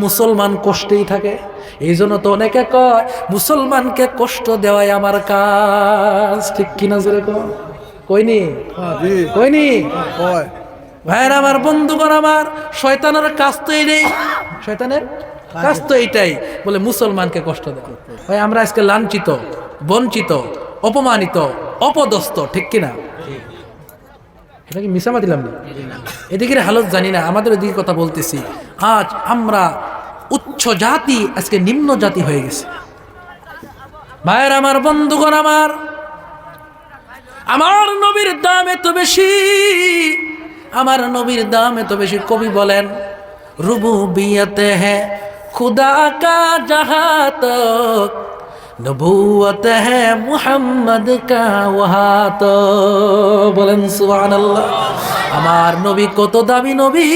মুসলমান কষ্টেই থাকে। এই জন্য তো অনেকে কয় মুসলমানকে কষ্ট দেওয়াই আমার কাজ, ঠিক কিনা জোরে কইনি কইনি ভাইয়ের আমার, বন্ধুগণ আমার, শয়তানের কাজ তো এইটাই, শয়তানের কাজ তো এইটাই, বলে মুসলমানকে কষ্ট দেওয়া। ভাই আমরা আজকে লাঞ্ছিত, বঞ্চিত, অপমানিত, অপদস্থ, ঠিক কিনা? এটা কি মিশামা দিলাম না? এদিকে হালত জানি না, আমাদের ওদিকে কথা বলতেছি। আজ আমরা উচ্চ জাতি আজকে নিম্ন জাতি হয়ে গেছে। ভাইয়ের আমার, বন্ধুগণ আমার, আমার নবীর দাম এত বেশি, আমার নবীর দাম এত বেশি। কবি বলেন রুবুবিয়তে হ্যাঁ খুদা কা জাহাঁ তক, নবুয়ত হ্যাঁ মুহাম্মদ কা ওয়াহা তো। বলেন সুবহানাল্লাহ। আমার নবী কত দামি নবী,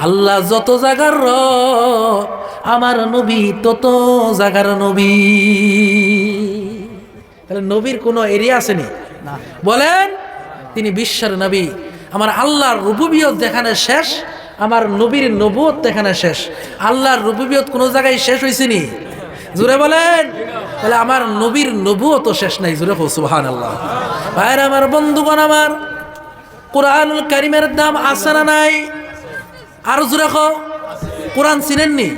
আল্লাহ যত জায়গার রব, আমার নবী তত জায়গার নবী। তাহলে নবীর কোনো এরিয়া আসেনি না, বলেন তিনি বিশ্বের নবী। আমার আল্লাহর রুবুবিয়ত যেখানে শেষ, আমার নবীর নবুয়ত যেখানে শেষ। আল্লাহর রুবুবিয়ত কোনো জায়গায় শেষ হয়েছেনি? জোরে বলেন। তাহলে আমার নবীর নবুয়ত শেষ নাই। জোরে সুবহানাল্লাহ। ভাইয়ের আমার, বন্ধুগণ আমার, কুরআনুল কারীমের দাম আছে না নাই? আর জোরে কোরআন চিনেননি?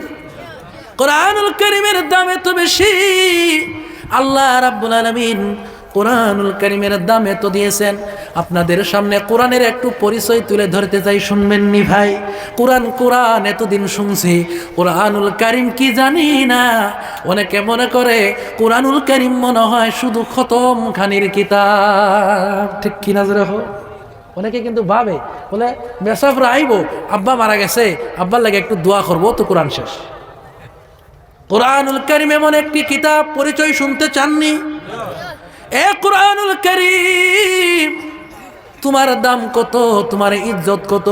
কুরআনুল কারীমের দাম এত বেশি, আল্লাহ রাব্বুল আলামিন কুরআনুল কারীমের দাম এত দিয়েছেন। আপনাদের সামনে কোরআনের একটু পরিচয় তুলে ধরতে চাই, শুনবেন নি ভাই? কোরআন এতদিন শুনছি, কুরআনুল কারীম কি জানি না। অনেকে মনে করে কুরআনুল কারীম মনে হয় শুধু খতম খানির কিতাব, ঠিক কিনা জোরে হোক? অনেকে কিন্তু ভাবে, বলে মেসাফরা আইব, আব্বা মারা গেছে, আব্বার লাগে একটু দোয়া করবো, তো কোরআন শেষ। কুরআনুল কারীম এমন একটি কিতাব, পরিচয় শুনতে চাননি? এ কুরআনুল কারীম, তোমার দাম কত, তোমার ইজ্জত কত?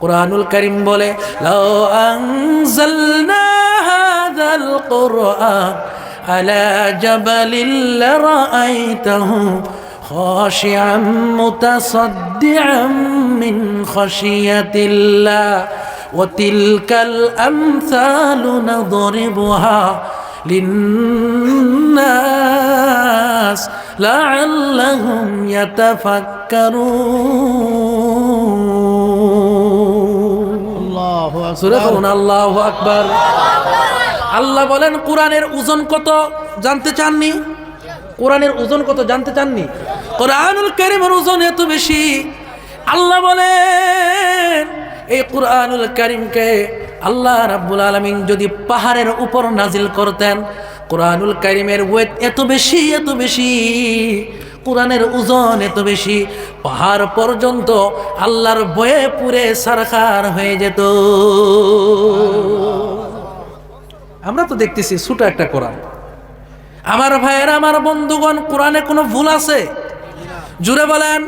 কুরআনুল কারীম বলে লাউ আনজালনা হাযাল কুরআন আলা জাবালিন লারাআইতাহু খাশিআম মুতাসাদ্দিআম মিন খাশিয়াতিল্লাহ ওয়া তিলকাল আমসালু নাদরিবুহা লিন্নাস লাআল্লাহুম ইয়াতাফাক্কারুন। আল্লাহু আকবার। আল্লাহ বলেন কোরআনের ওজন কত জানতে চাননি? কোরআনের ওজন কত জানতে চাননি? কুরআনুল কারীমের ওজন এত বেশি। আল্লাহ বলেন এই কুরআনুল কারীমকে আল্লাহ রাব্বুল আলামিন যদি পাহাড়ের উপর নাজিল করতেন, কুরআনুল কারীমের ওয়েট এত বেশি, এত বেশি, কোরআনের ওজন এত বেশি, পাহাড় পর্যন্ত আল্লাহর ভয়ে পুরে সারখার হয়ে যেত। আমরা তো দেখতেছি ছোট একটা কোরআন। আমার ভাইয়েরা, আমার বন্ধুগণ, কোরআনে কোনো ভুল আছে? জুড়ে বলেন।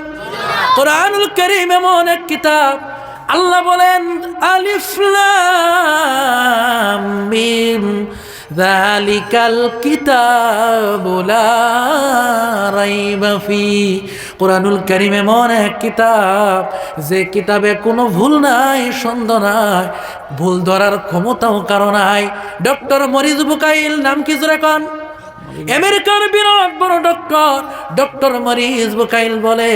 কুরআনুল কারীম এমন এক কিতাব, আল্লাহ বলেন আলিফ লাম মিম যালিকাল কিতাবু লা রাইবা ফি। কুরআনুল কারীম এমন এক কিতাব, যে কিতাবে কোনো ভুল নাই, সন্দেহ নাই, ভুল ধরার ক্ষমতাও কারো নাই। ডক্টর মরিস বুকাইল, নাম কি জোরে কোন? আমেরিকার বিরাট বড় ডক্টর মরিস বুকাইল বলে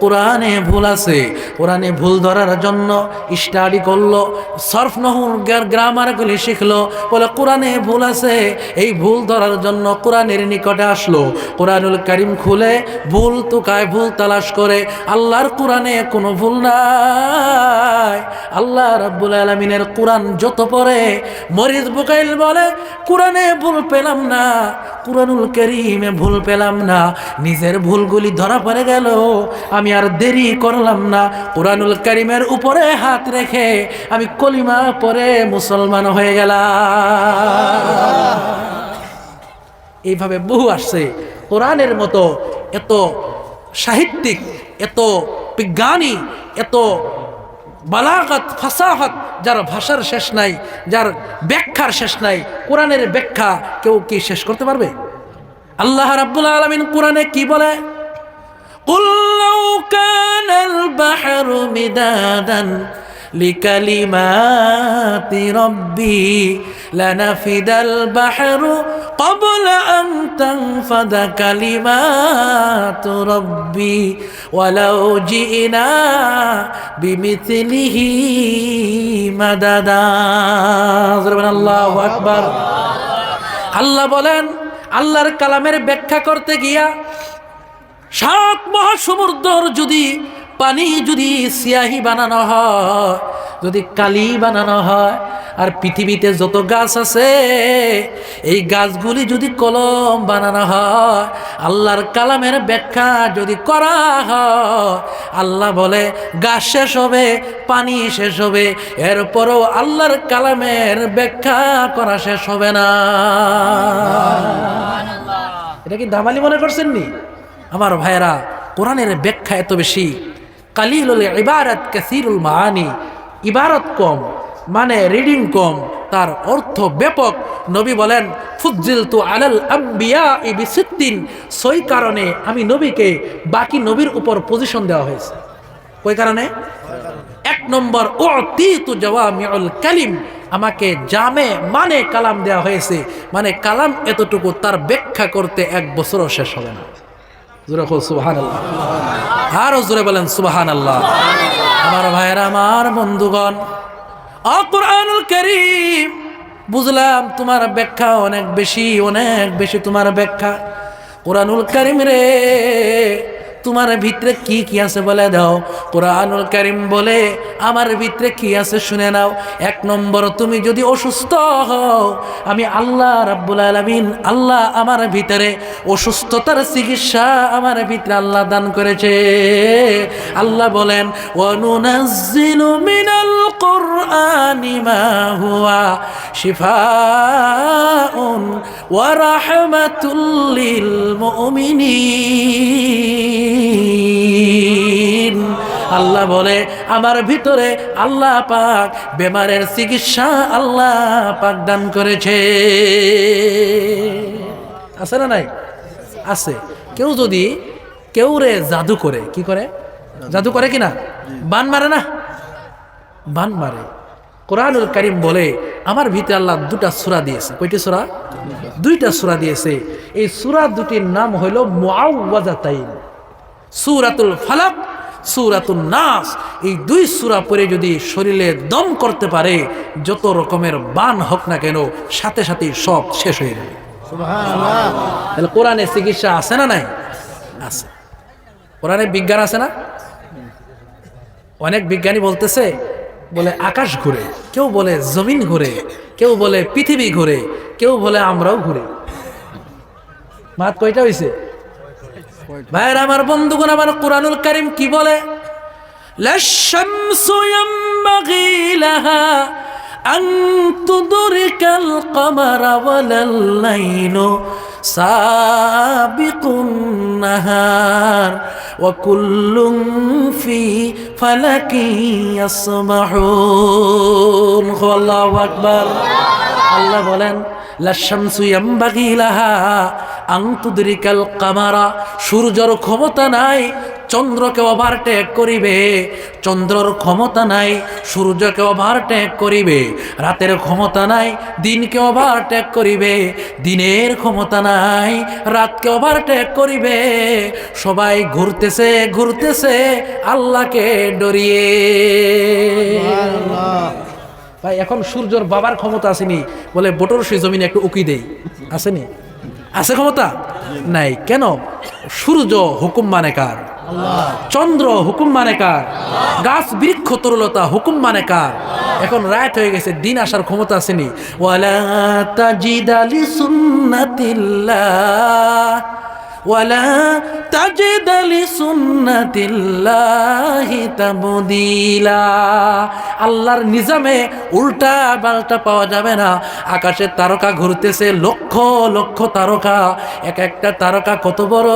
কোরআনে ভুল আছে। কোরআনে ভুল ধরার জন্য স্টাডি করলো, সরফ নহর গ্রামারগুলি শিখলো, বলে কোরআনে ভুল আছে। এই ভুল ধরার জন্য কোরআনের নিকটে আসলো, কুরআনুল কারীম খুলে ভুল তুকায়, ভুল তালাশ করে। আল্লাহর কোরআনে কোনো ভুল নাই। আল্লাহ রাব্বুল আলামিনের কোরআন যত পড়ে, মরিস বুকাইল বলে কোরআনে ভুল পেলাম না, কুরআনুল কারীমে ভুল পেলাম না। নিজের ভুলগুলি ধরা পড়ে গেল, আমি আর দেরি করলাম না, কুরআনুল কারীমের উপরে হাত রেখে আমি কলিমা পড়ে মুসলমান হয়ে গেলাম। এইভাবে বহু আসছে। কোরআনের মতো এত সাহিত্যিক, এত বিজ্ঞানী, এত বালাগত, ফাসাহাত, যার ভাষার শেষ নাই, যার ব্যাখ্যার শেষ নাই, কোরআনের ব্যাখ্যা কেউ কি শেষ করতে পারবে? আল্লাহ রাব্বুল আলামিন কোরআনে কি বলে? কুল লাউ কানাল বাহরু মিদাদান লিকালিমাতি রব্বি লানাফিদাল বাহরু ক্বাবলা আন তানফাদা কালিমাতু রব্বি ওয়ালাউ জিনা বিমিথলিহি মাদাদা। আল্লাহু আকবার। আল্লাহ বলেন, আল্লাহর কালামের ব্যাখ্যা করতে গিয়া 7 মহাসমুদ্র যদি পানি যদি সিয়াহি বানানো হয়, যদি কালি বানানো হয়, আর পৃথিবীতে যত গাছ আছে এই গাছগুলি যদি কলম বানানো হয়, আল্লাহর কালামের ব্যাখ্যা যদি করা হয়, আল্লাহ বলে গাছ শেষ হবে, পানি শেষ হবে, এরপরও আল্লাহর কালামের ব্যাখ্যা করা শেষ হবে না। এটা কি দামালি মনে করছেন নি আমার ভাইয়েরা? কোরআনের ব্যাখ্যা এত বেশি। কালিলুল ইবারাত কাসীরুল মাআনি, ইবারত কম মানে রিডিং কম, তার অর্থ ব্যাপক। নবী বলেন ফুজ্জিলতু আলাল আমবিয়াই বিসিত্তিন, 6 কারণে আমি নবীকে বাকি নবীর উপর পজিশন দেওয়া হয়েছে। কই কারণে? 1 নম্বর উতিতু জাওয়ামিউল কালিম, আমাকে জামে মানে কালাম দেওয়া হয়েছে, মানে কালাম এতটুকু, তার ব্যাখ্যা করতে 1 বছরও শেষ হবে না। জোরে বল সুবহানাল্লাহ, আরো জোরে বলেন সুবহানাল্লাহ। আমার ভাইয়েরা, আমার বন্ধুগণ, কুরআনুল কারীম, বুঝলাম তোমার ব্যাখ্যা অনেক বেশি, অনেক বেশি তোমার ব্যাখ্যা। কুরআনুল কারীম রে, তোমার ভিতরে কি কি আছে বলে দাও। কুরআনুল কারীম বলে আমার ভিতরে কি আছে শুনে নাও। 1 নম্বর, তুমি যদি অসুস্থ হও, আমি আল্লাহ রাব্বুল আলামিন, আল্লাহ আমার ভিতরে অসুস্থতার চিকিৎসা আমার ভিতরে আল্লাহ দান করেছে। আল্লাহ বলেন ওয়া নুনাজ্জিলু মিনাল কুরআনি মা হুয়া শিফাউন ওয়া রাহমাতুল লিল মুমিনিন। আল্লাহ বলে আমার ভিতরে আল্লাহ পাক বেমারের চিকিৎসা আল্লাহ পাক দান করেছে। আছে না নাই? আছে। কেউ যদি কেউ রে জাদু করে, কি করে? জাদু করে কিনা? বান মারে না? বান মারে। কুরআনুল কারীম বলে আমার ভিতরে আল্লাহ 2টা সূরা দিয়েছে। কয়টি সূরা? 2টা সূরা দিয়েছে। এই সূরা দুটির নাম হলো মুআউযাতাইন, সূরাতুল ফালাক, সূরাতুন নাস। এই 2 সূরা পড়ে যদি শরীরে দম করতে পারে, যত রকমের বান হোক না কেন, সাথে সাথেই সব শেষ হয়ে যাবে। সুবহানাল্লাহ। তাহলে কোরআনে চিকিৎসা আছে না নাই? আছে। কোরআনে বিজ্ঞান আছে না? অনেক বিজ্ঞানী বলতেছে, বলে আকাশ ঘুরে, কেউ বলে জমিন ঘুরে, কেউ বলে পৃথিবী ঘুরে, কেউ বলে আমরাও ঘুরে। মাত কয়টা হইছে ভাইরা? আমার বন্ধুগণ, আমার কুরআনুল কারীম কি বলে? লাশ-শামসু ইয়ামবাগি লাহা আন তুদরিকাল কমারা ওয়ালাল লাইলু সাবিকুন নাহার ওয়া কুল্লুন ফি ফালাকি ইয়াসবাহুন। আল্লাহু আকবার। আল্লাহ বলেন লাশ-শামসু ইয়ামবাগি লাহা আন তুদরিকাল কামারা, সূর্যের ক্ষমতা নাই চন্দ্রকে ওভারটেক করিবে, চন্দ্রর ক্ষমতা নাই সূর্যকে ওভারটেক করিবে, রাতের ক্ষমতা নাই দিনকে ওভারটেক করিবে, দিনের ক্ষমতা নাই রাতকে ওভারটেক করিবে। সবাই ঘুরতেছে ঘুরতেছে আল্লাহকে ডরিয়ে। ভাই এখন সূর্যর বাবার ক্ষমতা আসেনি, বলে বটর সেই জমিনে একটু উকি দেই, আসেনি? আছে ক্ষমতা? নাই। কেন? সূর্য হুকুম মানে কার? চন্দ্র হুকুম মানে কার? গাছ বৃক্ষ তরুলতা হুকুম মানে কার? এখন রাত হয়ে গেছে, দিন আসার ক্ষমতা আসেনি। ওয়ালা তাজিদা লিসুন্নাতিল্লাহ ওয়ালা তাজিদা লিসুন্নাতিল্লাহি তাবদীলা। আল্লাহর নিজামে উল্টা পাল্টা পাওয়া যাবে না। আকাশে তারকা ঘুরতেছে, লক্ষ লক্ষ তারকা, এক একটা তারকা কত বড়?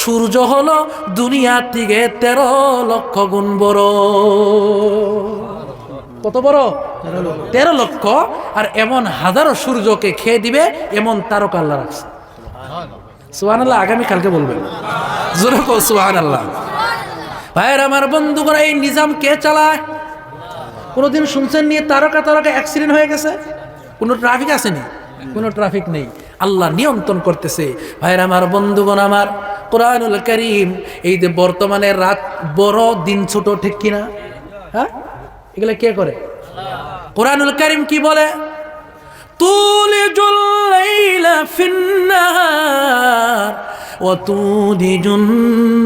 সূর্য হলো দুনিয়ার থেকে 13 লক্ষ গুণ বড়। কত বড়? 13 লক্ষ। আর এমন হাজারো সূর্যকে খেয়ে দিবে এমন তারকা আল্লাহ রাখছে। সুবহানাল্লাহ। আগামী কালকে বলবেন, জোরে বল সুবহানাল্লাহ। ভাইয়ের আমার বন্ধুগণ, এই নিজাম কে চালায়? কোনোদিন শুনছেন নিয়ে তারকা তারকা অ্যাক্সিডেন্ট হয়ে গেছে? কোনো ট্রাফিক আসেনি? কোনো ট্রাফিক নেই, আল্লাহ নিয়ন্ত্রণ করতেছে। ভাইয়ের আমার বন্ধুগণ আমার, কোরআনুল কারীম এই যে বর্তমানে রাত বড় দিন ছোট, ঠিক কিনা? হ্যাঁ, এগুলা কে করে? কোরআনুল কারীম কি বলে? তুলিজুল লাইলা ফিন্নাহার ওয়া তুলিজুন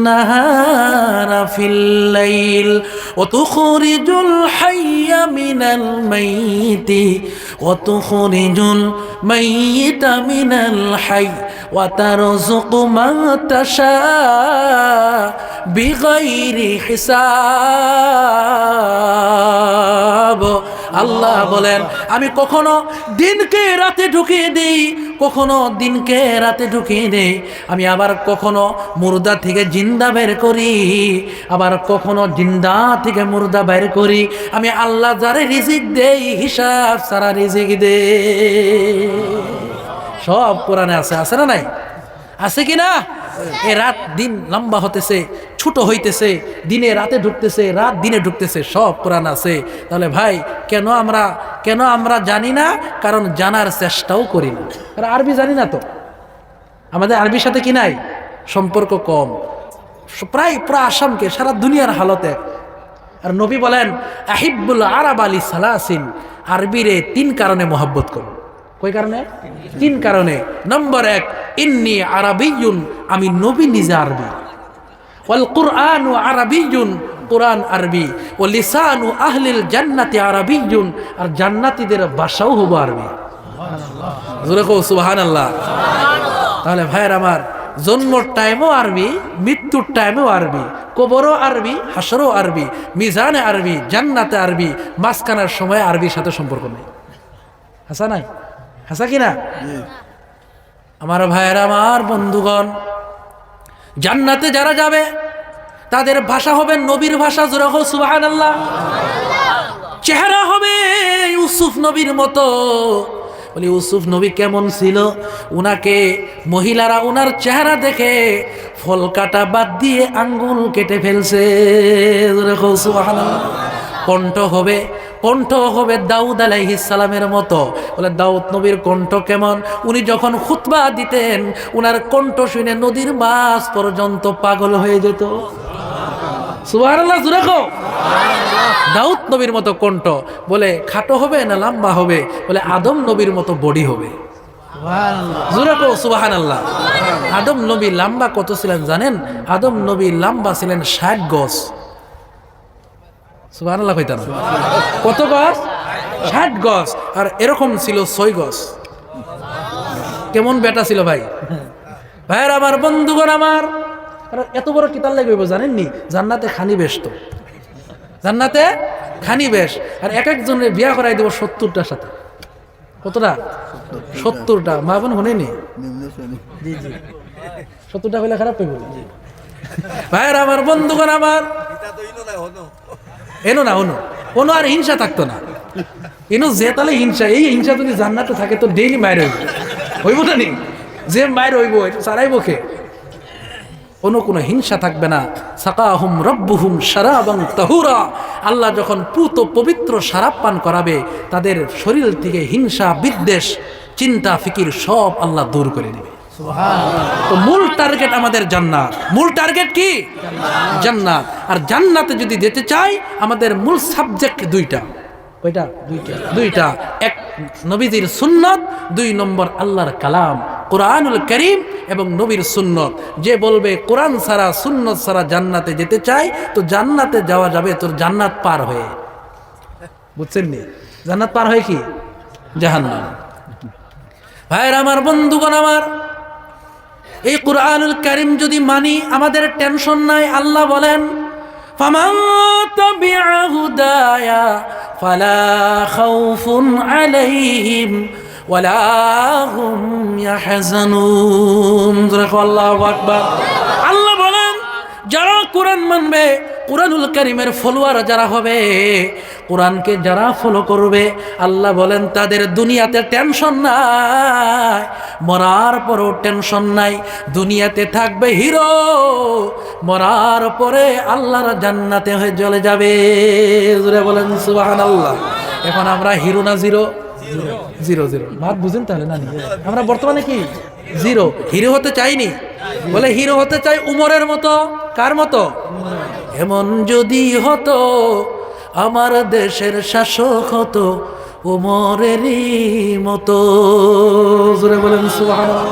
নাহারা ফিল লাইল ওয়া তুখরিজুল হাইয়া মিনাল মাইয়িতি ওয়া তুখরিজুল মাইয়িতা মিনাল হাইয়্যি ওয়া তারযুকু মান তাশা বিগাইরি হিসাব। আল্লাহ বলেন, আমি কখনো দিনকে রাতে ঢুকিয়ে দেই, কখনো দিনকে রাতে ঢুকিয়ে দেই। আমি আবার কখনো মুর্দা থেকে জিন্দা বের করি, আবার কখনো জিন্দা থেকে মুর্দা বের করি। আমি আল্লাহ যারে রিজিক দেই, হিসাব সারা রিজিক দে। সব কোরআনে আছে, আছে না নাই? আছে কি না? এ রাত দিন লম্বা হতেছে, ছোট হইতেছে, দিনে রাতে ঢুকতেছে, রাত দিনে ঢুকতেছে, সব কোরআন আছে। তাহলে ভাই কেন আমরা জানি না? কারণ জানার চেষ্টাও করি না। কারণ আরবি জানি না তো, আমাদের আরবির সাথে কি নাই সম্পর্ক কম। প্রায় পুরা আসামকে, সারা দুনিয়ার হালতে। আর নবী বলেন, আহিব্বুল আরাব আলী সালাসিন, আরবিরে 3 কারণে মহব্বত করো। কই কারণে? 3 কারণে। নম্বর 1, ইন্নী আরাবিয়ুন, আমি নবী নিজে আরবি। ওয়াল কুরআনু আরাবিয়ুন, কুরআন আরবি। ও লিসানু আহলিল জান্নাতি আরাবিয়ুন, আর জান্নাতীদের ভাষাও হবে আরবি। সুবহানাল্লাহ, জোরে কও সুবহানাল্লাহ। তাহলে ভাইয়ের আমার, জন্মর টাইমও আরবি, মৃত্যুর টাইমও আরবি, কবরও আরবি, হাসরও আরবি, মিজানে আরবি, জান্নাতে আরবি, মাঝখানের সময় আরবির সাথে সম্পর্ক নেই। হাসা নাই? হাসা কিনা? আমার ভাইয়ের আমার বন্ধুগণ, জান্নাতে যারা যাবে তাদের ভাষা হবে নবীর ভাষা। জোরে কও সুবহানাল্লাহ। চেহারা হবে ইউসুফ নবীর মতো। বলি ইউসুফ নবী কেমন ছিল? উনাকে মহিলারা উনার চেহারা দেখে ফল কাটা বাদ দিয়ে আঙ্গুল কেটে ফেলছে। জোরে কও সুবহানাল্লাহ। কণ্ঠ হবে দাউদ আলাইহিস সালামের মতো। বলে দাউদ নবীর কণ্ঠ কেমন? উনি যখন খুতবা দিতেন, উনার কণ্ঠ শুনে নদীর মাছ পর্যন্ত পাগল হয়ে যেত। সুবহানাল্লাহ, জোরে কও। দাউদ নবীর মতো কণ্ঠ। বলে খাটো হবে না লম্বা হবে? বলে আদম নবীর মতো বডি হবে। জোরে কও সুবহানাল্লাহ। আদম নবী লম্বা কত ছিলেন জানেন? আদম নবী লম্বা ছিলেন 60 গজ। সুবহানাল্লাহ কইতাম। কত গজ? 60 গজ। আর এরকম ছিল 6 গজ। কেমন বেটা ছিল ভাই! ভাইয়ের আমার বন্ধুগণ আমার, এত বড় কিতাল লাগবে জানেননি? জান্নাতে খানি বেশ, তো জান্নাতে খানি বেশ। আর এক একজনের বিয়া করাই দেব 70টার সাথে। কতটা? 70টা। মা বোন শুনেনি? 70টা হইলে খারাপ পেয়ে বলি। ভাইয়ের আমার বন্ধুগণ আমার, এনো না কোনো আর হিংসা থাকতো না। এনো যে তাহলে হিংসা, এই হিংসা যদি জান্নাতে থাকে তো ডেইলি মায়ের হইব না নি? যে মায়ের হইব সারাই মুখে, কোনো হিংসা থাকবে না। সাকাহুম রব্বুহুম শারাবান তাহুরা, আল্লাহ যখন পুত পবিত্র শরাব পান করাবে, তাদের শরীর থেকে হিংসা, বিদ্বেষ, চিন্তা, ফিকির সব আল্লাহ দূর করে দিবে। তো মূল টার্গেট আমাদের জান্নাত। মূল টার্গেট কি? জান্নাত। আর জান্নাতে যদি যেতে চাই, আমাদের মূল সাবজেক্ট 2টা। কয়টা? 2টা। 1 নবীজির সুন্নাত, 2 নম্বর আল্লাহর কালাম কোরআনুল কারীম এবং নবীর সুন্নত। যে বলবে কোরআন ছাড়া সুন্নত ছাড়া জান্নাতে যেতে চাই, তো জান্নাতে যাওয়া যাবে তোর জান্নাত পার হয়ে। বুঝছেন নি? জান্নাত পার হয়ে কি? জাহান্নাম। ভাইয়ের আমার বন্ধুগণ আমার, এই কোরআনুল কারীম যদি মানি, আমাদের টেনশন নাই। আল্লাহ বলেন, ফামান তাবিআ হুদায়া ফালা খাউফুন আলাইহিম ওয়ালা হুম ইয়াহজানুন। আল্লাহু আকবার। আল্লাহ বলেন, যারা কোরআন মানবে কুরআনুল কারীমের ফলোয়ার যারা হবে, কোরআনকে যারা ফলো করবে, আল্লাহ বলেন তাদের দুনিয়াতে টেনশন নাই, মরার পরও টেনশন নাই। দুনিয়াতে থাকবে হিরো, মরার পরে আল্লাহর জান্নাতে হয়ে চলে যাবে। জোরে বলেন সুবহানাল্লাহ। এখন আমরা হিরো না জিরো? জিরো জিরো ভাব বুঝেন তাহলে না? আমরা বর্তমানে কি জিরো? হিরো হতে চাইনি, বলে হিরো হতে চাই উমরের মতো। কার মতো? এমন যদি হতো আমার দেশের শাসক হতো উমরেরই মতো। জোরে বলেন সুবহানাল্লাহ।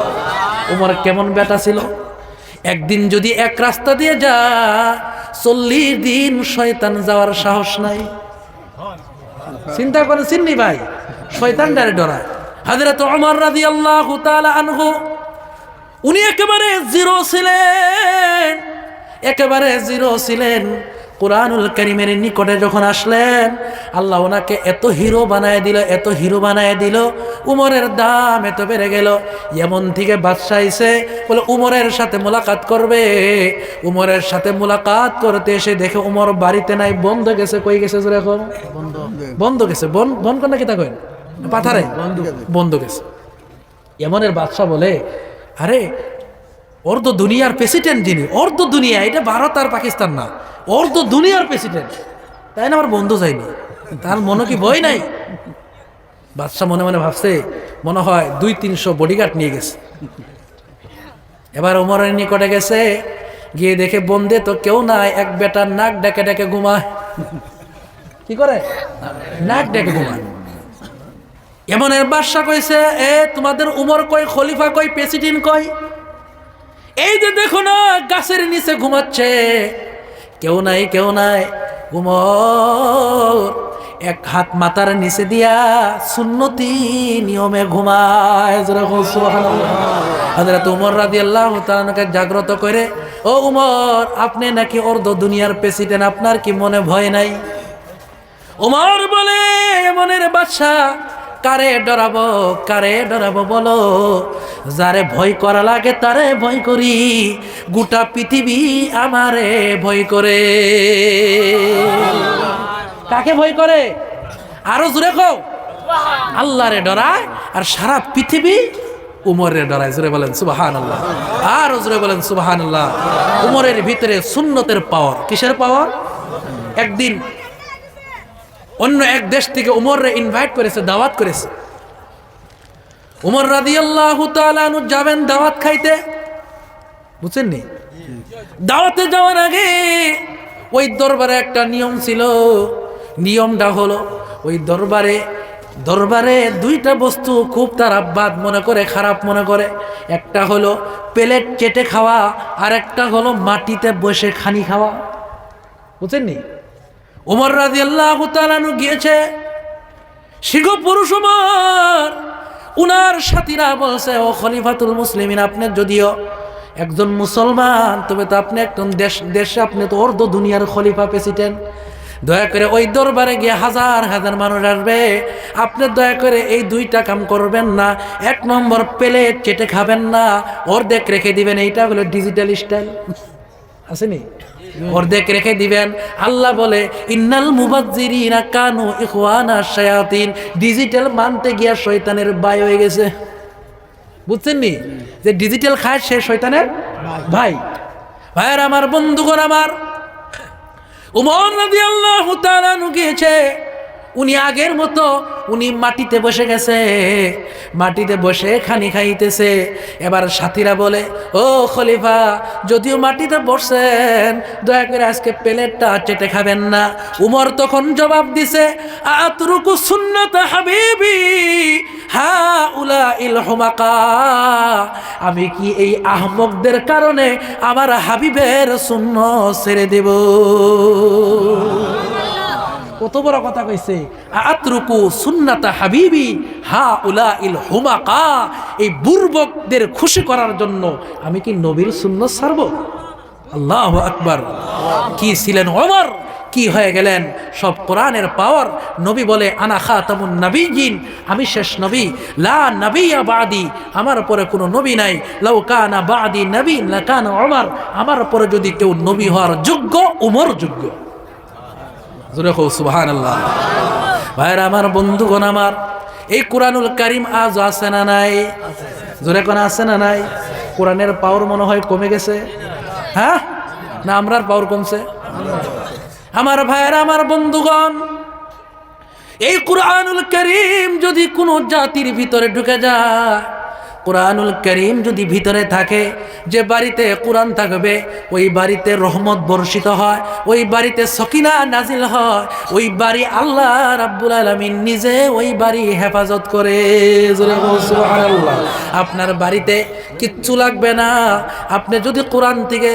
উমর কেমন বেটা ছিল, একদিন যদি এক রাস্তা দিয়ে যা 40 দিন শয়তান যাওয়ার সাহস নাই। চিন্তা করে চিন্নি ভাই, শয়তান ডারে ডরায়। হযরত ওমর রাদিয়াল্লাহু তাআলা আনহু উনি একেবারে জিরো ছিলেন, একেবারে জিরো ছিলেন। কুরআনুল কারীমের নিকটে যখন আসলেন, আল্লাহ ওনাকে এত হিরো বানায় দিল, এত হিরো বানায় দিল, উমরের দাম এত বেড়ে গেল। এমন থেকে বাদশা আইছে, বলে উমরের সাথে মোলাকাত করবে। উমরের সাথে মোলাকাত করতে এসে দেখে উমর বাড়িতে নাই, বন্ধ গেছে। কই গেছে? এখন বন্ধ গেছে। বন্ধ কোন কি তা কইন? পাথারে বন্ধ গেছে। এমনের বাদশা বলে, আরে অর্ধ দুনিয়ার প্রেসিডেন্ট যিনি, অর্ধ দুনিয়া, এটা ভারত আর পাকিস্তান না, অর্ধ দুনিয়ার প্রেসিডেন্ট, তাই না আমার বন্ধু যায়নি? তার মনে কি ভয় নাই? বাদশাহ মনে মনে ভাবছে, মনে হয় 200-300 বডিগার্ড নিয়ে গেছে। এবার ওমরের নিকটে গেছে, গিয়ে দেখে বন্ধে তো কেউ নাই, এক বেটার নাক ডেকে ডেকে ঘুমায়। কি করে? নাক ডেকে ঘুমায়। এমনের বাদশা কইছে, এ তোমাদের উমর কই, খলিফা কই, প্রেসিডেন্ট কই? এই যে দেখো না গাছের নিচে ঘুমাচ্ছে, কেউ নাই, কেউ নাই। উমর এক হাত মাথার নিচে দিয়া সুন্নতি নিয়মে ঘুমায়। সুবহানাল্লাহ। হযরত উমর রাদিয়াল্লাহু তাআলাকে জাগ্রত করে, ও উমর, আপনি নাকি অর্ধ দুনিয়ার প্রেসিডেন্ট, আপনার কি মনে ভয় নাই? উমর বলে, মনের বাদশা, কারে ডরাবো, কারে ডরাবো বলো? যারে ভয় করা লাগে তারে ভয় করি, গোটা পৃথিবী আমারে ভয় করে। কাকে ভয় করে? আরো জোরে কও। আল্লাহরে ডরায়, আর সারা পৃথিবী উমরে ডরায়। জোরে বলেন সুবহানাল্লাহ। আরো জোরে বলেন সুবহানাল্লাহ। উমরের ভিতরে সুন্নতের পাওয়ার। কিসের পাওয়ার? একদিন অন্য এক দেশ থেকে উমররে ইনভাইট করেছে, দাওয়াত করেছে। উমর রাদিয়াল্লাহু তাআলা আনহু যাবেন দাওয়াত খাইতে, বুঝছেন নি? দাওয়াতে যাওয়ার আগে ওই দরবারে একটা নিয়ম ছিল। নিয়মটা হলো, ওই দরবারে দুইটা বস্তু খুব তারা বাদ মনে করে, খারাপ মনে করে। একটা হলো প্লেট চেটে খাওয়া, আর একটা হলো মাটিতে বসে খানি খাওয়া। বুঝছেন নি? উমর রাদিয়াল্লাহু তাআলা আনহু গিয়েছে, শিখ পুরুষ উমর, উনার সাথীরা বলছে, ও খলিফাতুল মুসলিমিন, আপনি যদিও একজন মুসলমান, তবে তো আপনি একজন দেশে আপনি তো অর্ধ দুনিয়ার খলিফা, প্রেসিডেন্ট। দয়া করে ওই দরবারে গিয়ে হাজার হাজার মানুষ আসবে, আপনি দয়া করে এই দুইটা কাম করবেন না। 1 নম্বর, প্লেট চেটে খাবেন না, অর্ধেক রেখে দিবেন। এইটা হলো ডিজিটাল স্টাইল, আসেনি? অর্ধেক রেখে দিবেন। আল্লাহ বলে, ইন্নাল মুবাজ্জিরিনা কানু ইখওয়ানা শায়াতিন। ডিজিটাল মানতে গিয়া শয়তানের ভাই হয়ে গেছে। বুঝছেন নি? যে ডিজিটাল খায় সে শয়তানের ভাই। ভাইয়ের আমার, বন্ধুগণ আমার, উমর রাদিয়াল্লাহু তাআলা আনহু গিয়েছে, উনি আগের মতো উনি মাটিতে বসে গেছে, মাটিতে বসে খানি খাইতেছে। এবার সাথীরা বলে, ও খলিফা, যদিও মাটিতে বসছেন, দয়া করে আজকে প্লেটটা চেটে খাবেন না। উমর তখন জবাব দিছে, আতরুকু সুন্নাত হাবিবি হাউলাইল হুমাকা। আমি কি এই আহমকদের কারণে আমার হাবিবের সুন্নাত ছেড়ে দেব? কত বড় কথা কইছে, আতরুকু সুন্নাতা হাবিবি হাউলাইল হুমাকা। এই বুর্বকদের খুশি করার জন্য আমি কি নবীর সুন্নাত ছাড়ব? আল্লাহু আকবার। কি ছিলেন ওমর, কি হয়ে গেলেন? সব কোরআনের পাওয়ার। নবী বলে আনা খাতামুন নবিয়্যিন, আমি শেষ নবী, লা নবিয়্যা বাদি, আমার পরে কোনো নবী নাই, লাউ কানা বাদি নবী লাকানা উমর, আমার পরে যদি কেউ নবী হওয়ার যোগ্য, উমর যোগ্য। জোরে কও সুবহানাল্লাহ। ভাইরা আমার, বন্ধুগণ আমার, এই কোরআনুল কারীম আজ আছে না নাই? জোরে কোন আছে না নাই? কোরআনের পাওয়ার মনে হয় কমে গেছে, হ্যাঁ না আমরার পাওয়ার কমছে? আমার ভাইরা আমার, বন্ধুগণ, এই কোরআনুল কারীম যদি কোনো জাতির ভিতরে ঢুকে যায়, কোরআনুল কারীম যদি ভিতরে থাকে, যে বাড়িতে কোরআন থাকবে ওই বাড়িতে রহমত বর্ষিত হয়, ওই বাড়িতে সকিনা নাজিল হয়, ওই বাড়ি আল্লাহ রাব্বুল আলামিন নিজে ওই বাড়ি হেফাজত করে। জোরে বল সুবহানাল্লাহ। আপনার বাড়িতে কিচ্ছু লাগবে না, আপনি যদি কোরআন থেকে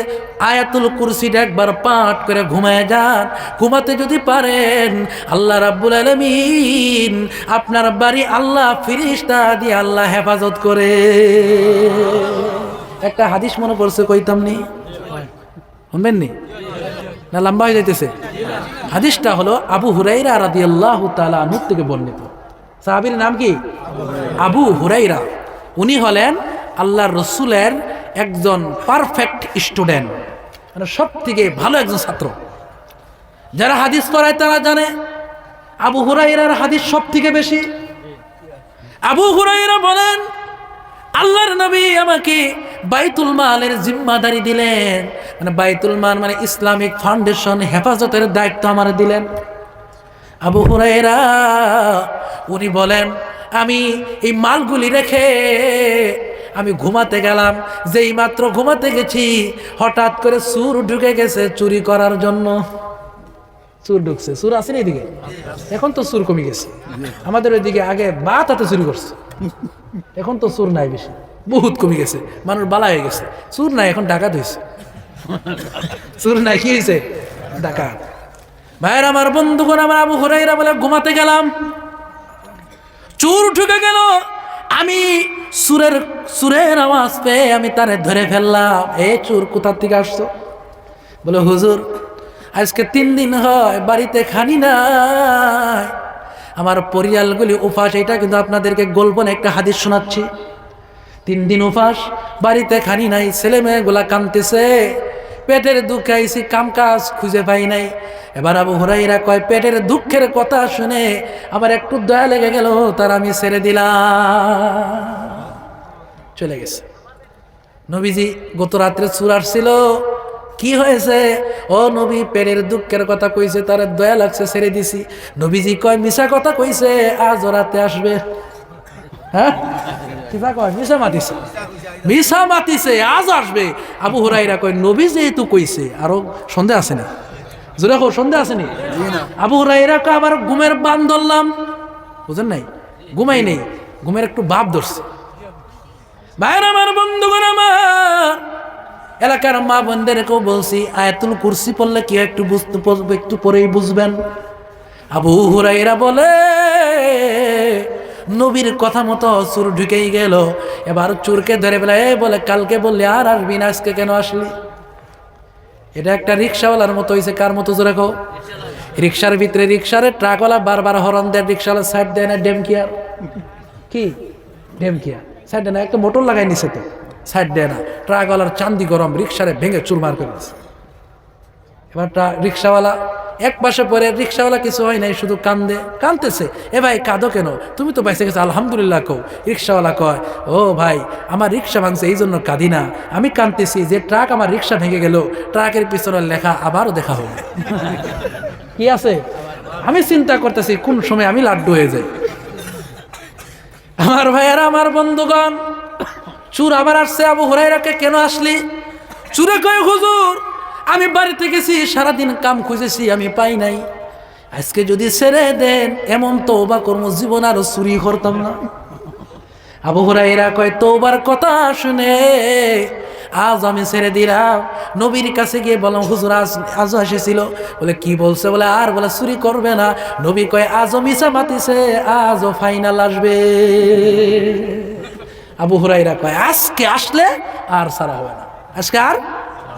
আয়াতুল কুরসিটা একবার পাঠ করে ঘুমায় যান, ঘুমাতে যদি পারেন, আল্লাহ রাব্বুল আলামিন আপনার বাড়ি আল্লাহ ফেরেশতা দিয়ে আল্লাহ হেফাজত করে। একটা হাদিস মনে পড়ছে, কইতাম নি? শুনবেন নি না লম্বা হয়ে যাইতেছে? হাদিসটা হলো আবু হুরাইরা রাদিয়াল্লাহু তাআলা আনহু থেকে বর্ণিত। সাহাবীর নাম কি? আবু হুরাইরা। উনি হলেন আল্লাহর রাসূলের একজন পারফেক্ট স্টুডেন্ট, মানে সব থেকে ভালো একজন ছাত্র। যারা হাদিস পড়ায় তারা জানে আবু হুরাইরার হাদিস সব থেকে বেশি। আবু হুরাইরা বলেন, আল্লাহর নবী আমাকে বাইতুল মালের জিম্মাদারি দিলেন, মানে বাইতুল মাল মানে ইসলামিক ফাউন্ডেশন হেফাজতের দায়িত্ব আমার দিলেন। আবু হুরায়রা উনি বলেন, আমি এই মালগুলি রেখে আমি ঘুমাতে গেলাম, যেই মাত্র ঘুমাতে গেছি হঠাৎ করে চোর ঢুকে গেছে চুরি করার জন্য। চোর ঢুকছে, চোর আছে না এদিকে? এখন তো চোর কমে গেছে। আমাদের ওইদিকে আগে বাত হাতে চুরি করছে, এখন তো চোর নাই বেশি, বহুত কমে গেছে, মানুষ বালা হয়ে গেছে। চোর নাই, এখন ডাকাত হয়েছে। চোর নাই, কি হয়েছে? ডাকাত। ভাইয়ের আমার, বন্ধুগণ আমার, আবু হুরায়রা বলে ঘুমাতে গেলাম, চোর ঢুকে গেল, আমি সুরের আওয়াজ পেয়ে আমি তারে ধরে ফেললাম। এ চোর কোথা থেকে আসছো? বলে হুজুর আজকে 3 দিন হয় বাড়িতে খানি নাই, আমার পরিয়ালগুলি উপাস। এটা কিন্তু আপনাদেরকে গোলপন একটা হাদিস শোনাচ্ছি। 3 দিন উপাস, বাড়িতে খানি নাই, ছেলে মেয়েগুলা কাঁদতেছে, পেটের দুঃখে আইছি, কাম কাজ খুঁজে পাই নাই। এবার আবু হুরায়রা কয়, পেটের দুঃখের কথা শুনে আমার একটু দয়া লেগে গেল, তার আমি ছেড়ে দিলাম। চলে গেছে। নবীজি গত রাত্রে চোর আসছিল, কি হয়েছে? ও নবী পেটের দুঃখের কথা কইছে, তার দয়া লাগছে, ছেড়ে দিছি। নবীজি কয়, মিশা কথা কইছে, আজ রাতে আসবে। হ্যাঁ কিবা কয়? মিশা মাতিছে, মিশা মাতিছে, আজ আসবে। আবু হুরায়রা কয়, নবী যেহেতু কইছে, আরো সন্দেহ আছে না? জোরে কও, সন্দেহ আছে নি? আবু হুরায়রা কয়, আবার ঘুমের বান ধরলাম। বুঝেন নাই? ঘুমাই নেই, ঘুমের একটু ভাব ধরছে। ভাইরা আমার, বন্ধুগণ আমার, এলাকার মা বোনদেরকেও বলছি, আয়াতুল কুরসি পড়লে কি একটু বুঝতে, একটু পরেই বুঝবেন। আবু হুরায়রা বলে, নবীর কথা মতো চোর ঢুকেই গেল। এবার চোরকে ধরে বলে, কালকে বললে আর আসবি না, আজকে কেন আসলি? এটা একটা রিক্সাওয়ালার মতো হয়েছে। কার মতো জোরে কও? রিক্সার ভিতরে, রিক্সারে ট্রাকওয়ালা বারবার হরন দেয়, রিক্সাওয়ালা সাইড দেয় না। ডেমকিয়ার কি? ডেমকিয়ার সাইড দেয় না, একটা মোটর লাগাই নিছে তো, সাইড দেয় না। ট্রাকওয়ালার চান্দি গরম, রিক্সারে ভেঙে চুরমার করে দিচ্ছে। এবার রিক্সাওয়ালা এক পাশে পরে, রিক্সাওয়ালা কিছু হয় নাই, শুধু কাঁদতেছে। এ ভাই কাঁদো কেন? তুমি তো বাইসে গেছো, আলহামদুলিল্লাহ কও। রিক্সাওয়ালা কয়, ও ভাই আমার রিক্সা ভাঙছে, এই জন্য কাঁদি না, আমি কাঁদতেছি যে ট্রাক আমার রিক্সা ভেঙে গেল, ট্রাকের পিছনে লেখা আবারও দেখা হবে। কি আছে? আমি চিন্তা করতেছি কোন সময় আমি লাড্ডু হয়ে যাই। আমার ভাইয়ারা, আমার বন্ধুগণ, চোর আবার আসছে। আবু হুরায়রাকে, কেন আসলি? চোরে কয়, হুজুর আমি বাড়িতে গেছি, সারাদিন কাম খুঁজেছি, আমি পাই নাই, আজকে যদি ছেড়ে দেন এমন তওবা করব, জীবন আর চুরি করতাম না। আবু হুরায়রা কয়, তওবার কথা শুনে আজ আমি ছেড়ে দিলাম। নবীর কাছে গিয়ে বললাম, হুজুর আজও এসেছিল। বলে কি বলছে? বলে আর বলে চুরি করবে না। নবী কয়, আজও মিছা মাতিছে, আজও ফাইনাল আসবে। আবু হুরায়রা কয়, আজকে আসলে আর ছাড়া হবে না, আজকে আর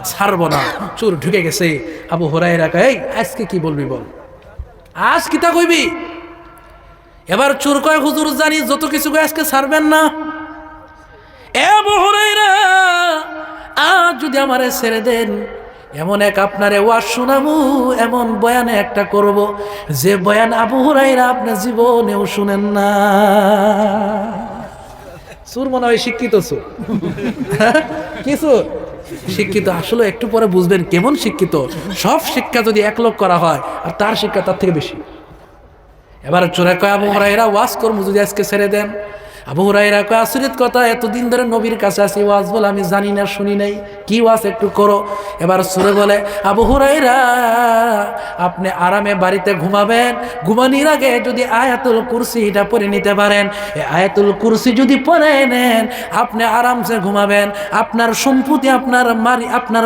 ছাড়বো না। চোর ঢুকে গেছে। আবু হুরায়রা কয়, এই আজকে কি বলবি বল, আজ কিতা কইবি? এবার চোর কয়, হুজুর জানি যত কিছু কয় আজকে ছাড়বেন না। এ আবু হুরায়রা, আজ যদি আমারে ছেড়ে দেন, এমন এক আপনারে ওয়াজ শোনাবো, এমন বয়ানে একটা করব যে বয়ান আবু হুরায়রা আপনি জীবনেও শুনেন না। চোর মনে হয় শিক্ষিত চোর। কিছু শিক্ষিত আসলে একটু পরে বুঝবেন কেমন শিক্ষিত। সব শিক্ষা যদি এক লোক করা হয় আর তার শিক্ষা তার থেকে বেশি। এবার চোরে কয়, আবু হুরায়রা ওয়াজ করবো যদি আজকে ছেড়ে দেন। আবু হুরায়রা কয়, আশ্চর্যের কথা, এতদিন ধরে নবীর কাছে আছি, ওয়াজ বলে আমি জানি না, শুনি নাই, কি ওয়াজ একটু করো। এবার চোরে বলে, আবু হুরায়রা আপনি আরামে বাড়িতে ঘুমাবেন, ঘুমানোর আগে যদি আয়াতুল কুরসি এটা পড়ে নিতে পারেন, এই আয়াতুল কুরসি যদি পড়ে নেন আপনি আরামসে ঘুমাবেন। আপনার সম্পত্তি, আপনার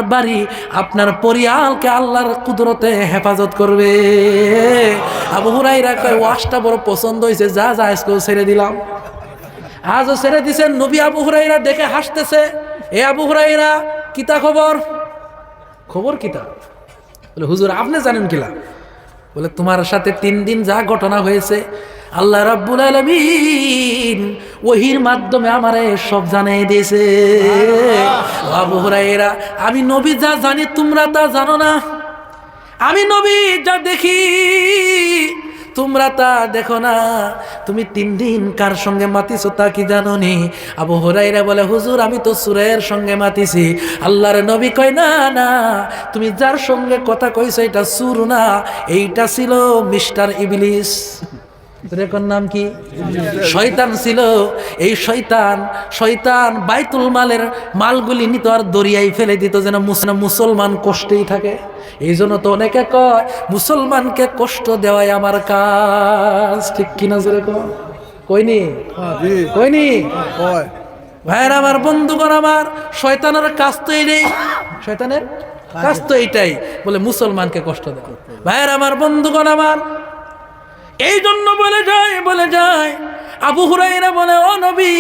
বাড়ি, আপনার পরিয়ালকে আল্লাহর কুদরতে হেফাজত করবে। আবু হুরায়রা কয়, ওয়াজটা বড় পছন্দ হয়েছে, যা যা আজকেও ছেড়ে দিলাম। আজও ছেড়ে দিছেন। নবী আবু হুরায়রা দেখে হাসতেছে। এ আবু হুরায়রা, কিতা খবর? খবর কিতা? বলে, হুজুর আপনি জানেন কিলা? বলে, তোমার সাথে 3 দিন যা ঘটনা হয়েছে আল্লাহ রাব্বুল আলামিন ওহীর মাধ্যমে আমারে সব জানিয়ে দিয়েছে। আবু হুরায়রা, আমি নবী যা জানি তোমরা তা জানো না। আমি নবী যা দেখি তোমরা তা দেখো না। তুমি 3 দিন কার সঙ্গে মাতিছো তা কি জানো নি? আবু হুরায়রা বলে, হুজুর আমি তো সুরের সঙ্গে মাতিছি। আল্লাহর নবী কয়, না না, তুমি যার সঙ্গে কথা কইছো এটা সুর না, এইটা ছিল মিস্টার ইবলিস। এর নাম কি? শয়তান ছিল। এই শয়তান বাইতুল মালের মালগুলি নিত আর দরিয়ায় ফেলে দিত যেন মুসলমান কষ্টেই থাকে। এই জন্য তো অনেকে কয় মুসলমানকে কষ্ট দেওয়াই আমার কাজ, ঠিক কিনা? যেরকম কইনি ভাইয়ের আমার, বন্ধুগণ আমার, শয়তানের কাজ তো এইটাই, শয়তানের কাজ তো এইটাই, বলে মুসলমানকে কষ্ট দেওয়া। ভাইয়ের আমার, বন্ধুগণ আমার, এই জন্য বলে যায় আবু হুরায়রা বলে, ও নবী,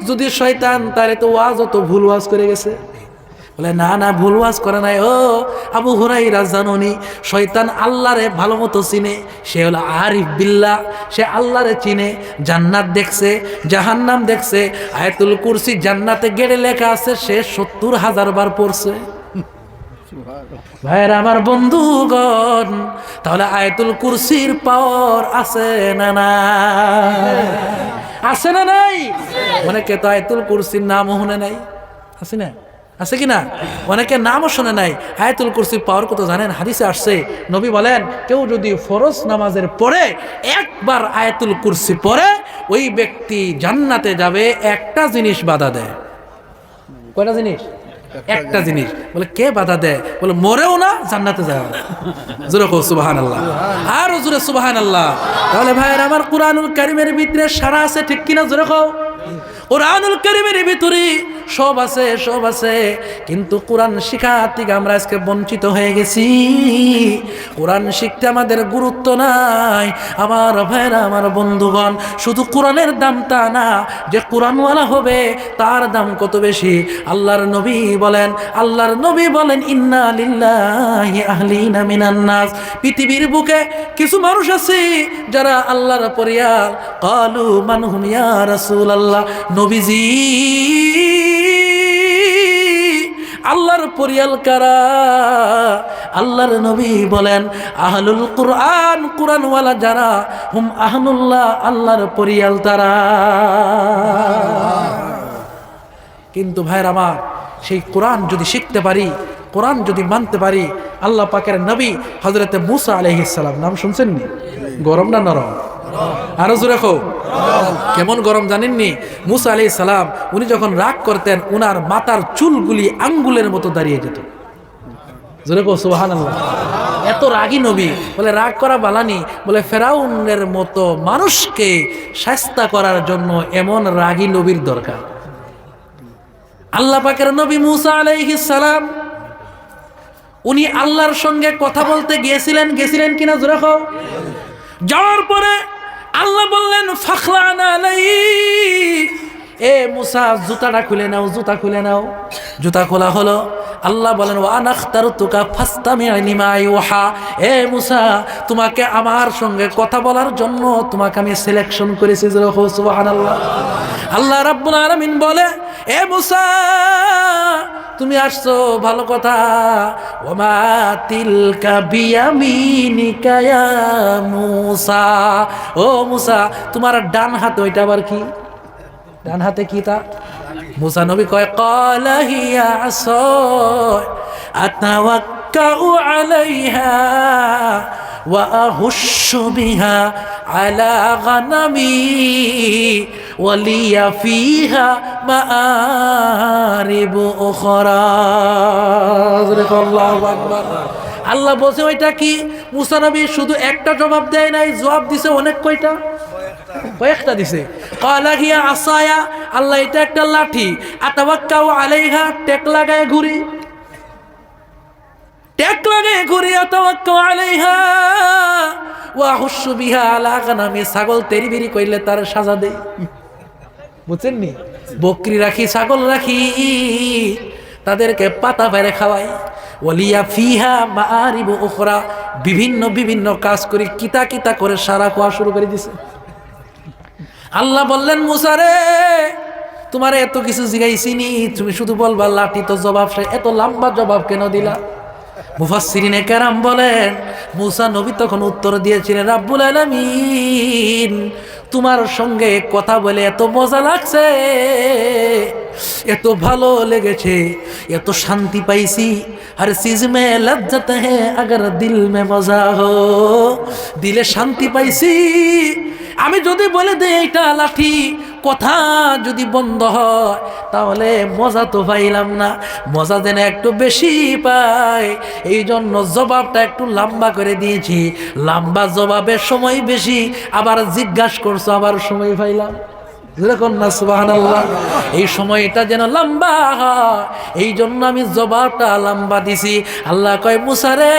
যদি শয়তান তারে তো ওয়াজ তো ভুল ওয়াজ করে গেছে। বলে, না না, ভুল ওয়াজ করে নাই। ও আবু হুরায়রা, জানোনি শয়তান আল্লাহরে ভালো মতো চিনে। সে হলো আরিফ বিল্লাহ, সে আল্লাহরে চিনে। জান্নাত দেখছে, জাহান্নাম দেখছে। আয়াতুল কুরসি জান্নাতে গেড়ে লেখা আছে, সে 70,000 বার পড়ছে। ভাইয়ের আমার, বন্ধুগণ, তাহলে আয়াতুল কুরসির পাওয়ার আছে না না? আছে না নাই? অনেকে তো আয়াতুল কুরসির নামও শুনে নাই। আছে না? আছে কিনা? অনেকে নামও শুনে নাই। আয়াতুল কুরসির পাওয়ার কত জানেন? হাদিসে আসছে, নবী বলেন, কেউ যদি ফরজ নামাজের পরে একবার আয়াতুল কুরসি পড়ে, ওই ব্যক্তি জান্নাতে যাবে, একটা জিনিস বাধা দেয়। কয়টা জিনিস? একটা জিনিস। বলে, কে বাধা দেয়? বলে, মরেও না, জান্নাতে যায়। জোরে কও সুবহানাল্লাহ, আর জোরে সুবহানাল্লাহ। তাহলে ভাইয়ের আমার, কুরআনুল কারীমের ভিতরে সারা আছে, ঠিক কিনা? জোরে কও। কুরআনুল কারীমের ভিতরে সব আছে, কিন্তু কোরআন শিখা থেকে আমরা আজকে বঞ্চিত হয়ে গেছি। কোরআন শিখতে আমাদের গুরুত্ব নাই। আমার ভাইরা, আমার বন্ধুগণ, শুধু কোরআনের দাম তা না যে কোরআনওয়ালা হবে তার দাম কত বেশি। আল্লাহর নবী বলেন ইন্না লিল্লাহি আহলিনা মিনান নাস। পৃথিবীর বুকে কিছু মানুষ আছে যারা আল্লাহর পরিয়াল। ক্বালু মান হুম ইয়া রাসূলুল্লাহ, নবীজি আল্লাহর পরিয়াল কারা? আল্লাহর নবী বলেন, আহলুল কুরআন, কুরআনওয়ালা যারা, হুম আহলুল্লাহ, আল্লাহর পরিয়াল তারা। কিন্তু ভাইরা আমার, সেই কোরআন যদি শিখতে পারি, কোরআন যদি মানতে পারি, আল্লাহ পাকের নবী হযরতে মুসা আলাইহিস সালাম, নাম শুনছেন নি? গরম না নরম? আরো জোরে কও। কেমন গরম জানেননি? মুসা আলাইহিস সালাম উনি যখন রাগ করতেন, উনার মাথার চুলগুলি আঙ্গুলের মতো দাঁড়িয়ে যেত। জোরে কও সুবহানাল্লাহ। এত রাগী নবী। বলে, রাগ করা বালানি, বলে ফেরাউনের মতো মানুষকে শায়েস্তা করার জন্য এমন রাগী নবীর দরকার। আল্লাহ পাকের নবী মুসা আলাইহিস সালাম উনি আল্লাহর সঙ্গে কথা বলতে গেছিলেন কিনা? জোরে কও। যাওয়ার পরে আল্লাহ বললেন, ফাখলানা আলাইহি, এ মুসা জুতাটা খুলে নাও, জুতা খুলে নাও। জুতা খোলা হলো। আল্লাহ বলেন ওয়া আনাখতারতুকা ফাসতামি' লিমা ইউহা। এ মুসা, তোমাকে আমার সঙ্গে কথা বলার জন্য তোমাকে আমি সিলেকশন করেছি। সুবহানাল্লাহ। আল্লাহ রাব্বুল আলামিন বলে, এ মুসা তুমি আসছো ভালো কথা। ওমা তিলকা বিয়ামিনিকা ইয়া মুসা। ও মুসা, তোমার ডান হাতে ওইটা আবার কি? ডান হাতে কি তা? মুসা নবী কয় ক্বালা হিয়া আসা আতাওয়াক্কাউ আলাইহা ওয়া আহুশু বিহা আলা গানামি ওয়া লিয়া ফিহা মাআরিবু উখরা। আল্লাহু আকবার। আল্লাহ বলছে ওইটা কি? মুসা নবী শুধু একটা জবাব দেয় নাই, জবাব দিছে অনেক। কয়টা? কয়েকটা দিছে। ক্বালা হিয়া আসায়া, আল্লাহ এটা একটা লাঠি। আতাওয়াক্কাউ আলাইহা, টেক লাগায় ঘুরি, টেক লাগায় ঘুরি। আতাওয়াক্কাউ আলাইহা ওয়া আহুশু বিহা আলা গানামি, ছাগল তেরিবিরি কইলে তার সাজা দেই। বুঝছেন নি? বকরি রাখি, ছাগল রাখি, তাদেরকে পাতা পেরে খাওয়াই। ওয়ালিয়া ফিহা মাআরিবু উখরা, বিভিন্ন বিভিন্ন কাজ করি, কিতা কিতা করে সারা খোয়া শুরু করে দিছে। আল্লাহ বললেন মুসা রে, তোমার এত কিছু জিগাইছিনি, তুমি শুধু বলবা লাঠি তো জবাব। এত লম্বা জবাব কেন দিলা? মুফাসসিরিনে কেরাম বলেন মুসা নবী তখন উত্তর দিয়েছিলেন, রাব্বুল আলামিন তোমার সঙ্গে কথা বলে এত মজা লাগছে, এত ভালো লেগেছে, এত শান্তি পাইছি। हर चीज में लज्जत है अगर दिल में मजा हो। দিলে শান্তি পাইছি। আমি যদি বলে দেই এটা লাঠি, কথা যদি বন্ধ হয় তাহলে মজা তো পাইলাম না, মজা যেন একটু বেশি পাই, এই জন্য জবাবটা একটু লম্বা করে দিয়েছি। লম্বা জবাবের সময় বেশি, আবার জিজ্ঞাসা করছো আবার সময় পাইলাম। সুবহানাল্লাহ। এই সময়টা যেন লম্বা হয়, এই জন্য আমি জবাবটা লম্বা দিছি। আল্লাহ কয় মুসা রে,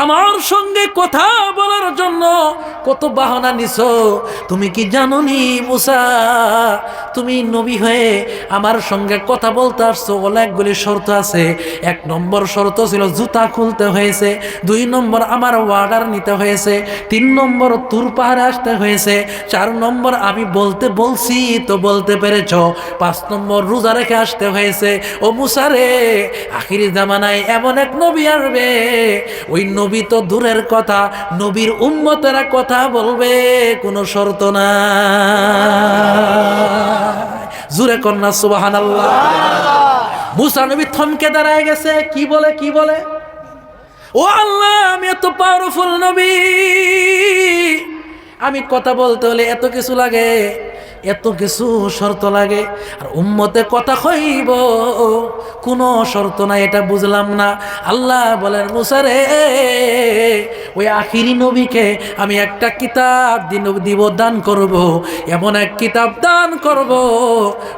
আমার সঙ্গে কথা বলার জন্য কত বাহানা নিছো, তুমি কি জানো নি মুসা, তুমি নবী হয়ে আমার সঙ্গে কথা বলতে আসছো, অনেকগুলি শর্ত আছে। 1 নম্বর শর্ত ছিল জুতা খুলতে হয়েছে, 2 নম্বর আমার ওয়ার্ডার নিতে হয়েছে, 3 নম্বর তুর পাহাড়ে আসতে হয়েছে, 4 নম্বর আমি বলতে বলছি তো বলতে পেরেছ, 5 নম্বর রোজা রেখে আসতে হয়েছে। ও মুসা রে, আখিরি জামানায় এমন এক নবী আসবে, ওই নবী তো দূরের কথা, নবীর উম্মতেরা কথা বলবে, কোনো শর্ত না। জুরে কন্যা সুবহানাল্লাহ। মুসা নবী থমকে দাঁড়ায় গেছে। কি বলে? কি বলে? ও আল্লাহ, আমি এত পাওয়ারফুল নবী, আমি কথা বলতে হলে এত কিছু লাগে, এত কিছু শর্ত লাগে, আর উম্মতে কথা কইব কোনো শর্ত নাই, এটা বুঝলাম না। আল্লাহ বলেন মুসা রে, ওই আখিরি নবীকে আমি একটা কিতাব দিব, দান করব, এমন এক কিতাব দান করব,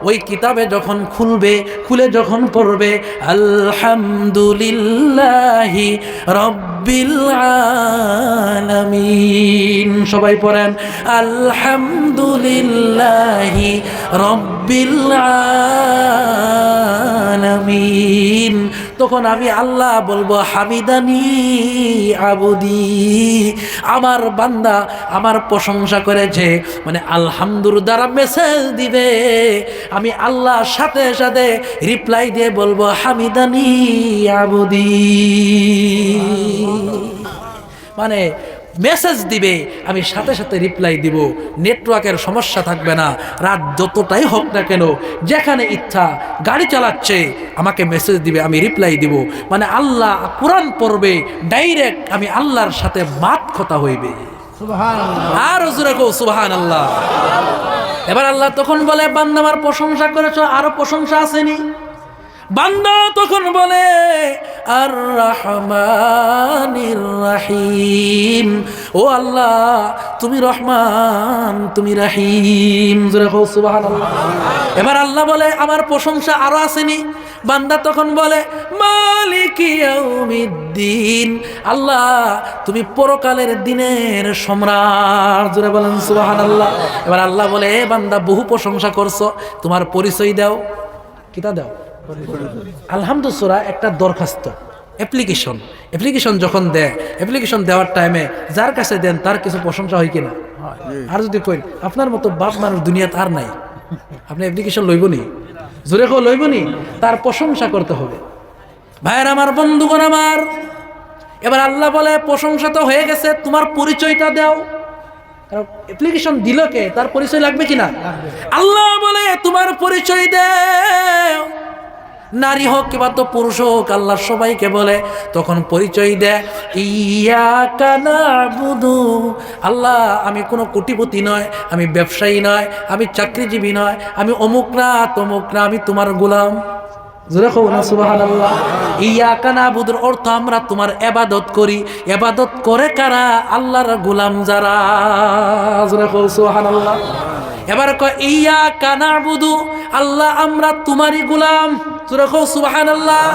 ওই কিতাবে যখন খুলবে, খুলে যখন পড়বে আলহামদুলিল্লাহি রাব্বিল আলামিন, সবাই পড়েন আলহামদুলিল্লাহি রাব্বিল আলামিন। তখন আমি আল্লাহ বলবো হামিদানি আবুদি, আমার বান্দা আমার প্রশংসা করেছে, মানে আলহামদুলিল্লাহ দ্বারা মেসেজ দিবে, আমি আল্লাহ সাথে সাথে রিপ্লাই দিয়ে বলবো হামিদানি আবুদি, মানে মেসেজ দিবে, আমি সাথে সাথে রিপ্লাই দিব। নেটওয়ার্কের সমস্যা থাকবে না, রাত যতটাই হোক না কেন, যেখানে ইচ্ছা গাড়ি চালাচ্ছে আমাকে মেসেজ দিবে, আমি রিপ্লাই দিব। মানে আল্লাহ কোরআন পড়বে, ডাইরেক্ট আমি আল্লাহর সাথে মাত কথা হইবে। আর জোরে কও সুবহানাল্লাহ। এবার আল্লাহ তখন বলে, বান্দা আমার প্রশংসা করেছো, আরো প্রশংসা আসেনি? বান্দা তখন বলে আর রহমানির রহিম, ও আল্লাহ তুমি রহমান, তুমি রহিম। জোরে কও সুবহানাল্লাহ। এবার আল্লাহ বলে আমার প্রশংসা আরো আসেনি? বান্দা তখন বলে মালিকি ইয়াউমিদ্দিন, আল্লাহ তুমি পরকালের দিনের সম্রাট। জোরে বলেন সুবহানাল্লাহ। এবার আল্লাহ বলে, এ বান্দা বহু প্রশংসা করছো, তোমার পরিচয় দাও। কিতা দাও? আলহামদুলিল্লাহ সূরা একটা দরখাস্ত, অ্যাপ্লিকেশন যখন দেয়, অ্যাপ্লিকেশন দেওয়ার টাইমে যার কাছে দেন তার কিছু প্রশংসা হয় কিনা? আর যদি কই আপনার মতো বাপ মানুষ দুনিয়াতে আর নাই, আপনি অ্যাপ্লিকেশন লইবনি, জোরে কেউ লইবনি, তার প্রশংসা করতে হবে। ভাইয়ের আমার, বন্ধুগণ আমার, এবার আল্লাহ বলে প্রশংসা তো হয়ে গেছে, তোমার পরিচয়টা দাও। অ্যাপ্লিকেশন দিল কে, তার পরিচয় লাগবে কিনা? আল্লাহ বলে তোমার পরিচয় দাও। নারী হোক কিংবা তো পুরুষ হোক, আল্লাহ সবাইকে বলে তখন পরিচয় দেয়, ইয়াকা না'বুদু, আল্লাহ আমি কোনো কোটিপতি নয়, আমি ব্যবসায়ী নয়, আমি চাকরিজীবী নয়, আমি অমুক না তমুক না, আমি তোমার গোলাম। জোরে কও না সুবহানাল্লাহ। ইয়াকা না'বুদুর অর্থ আমরা তোমার ইবাদত করি। ইবাদত করে কারা? আল্লাহর গোলাম যারা। জোরে কও সুবহানাল্লাহ। এবার কয় ইয়াকা না'বুদু, আল্লাহ আমরা তোমারই গোলাম। জোরে কও সুবহানাল্লাহ।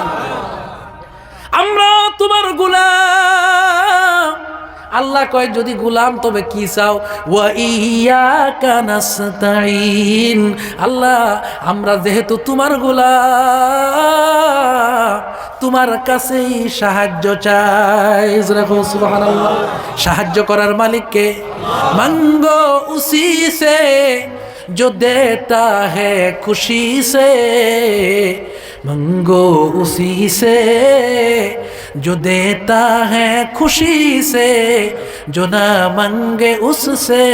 আমরা তোমার গোলাম। আল্লাহ কয় যদি গোলাম তবে কি চাও? ওয়া ইয়াকা নাস্তাঈন, আল্লাহ আমরা যেহেতু তোমার গোলাম, তোমার কাছেই সাহায্য চাই। সুবহানাল্লাহ। সাহায্য করার মালিককে মাঙ্গো উসি সে जो देता है खुशी से, मंगो उसी से जो देता है खुशी से, जो ना मंगे उससे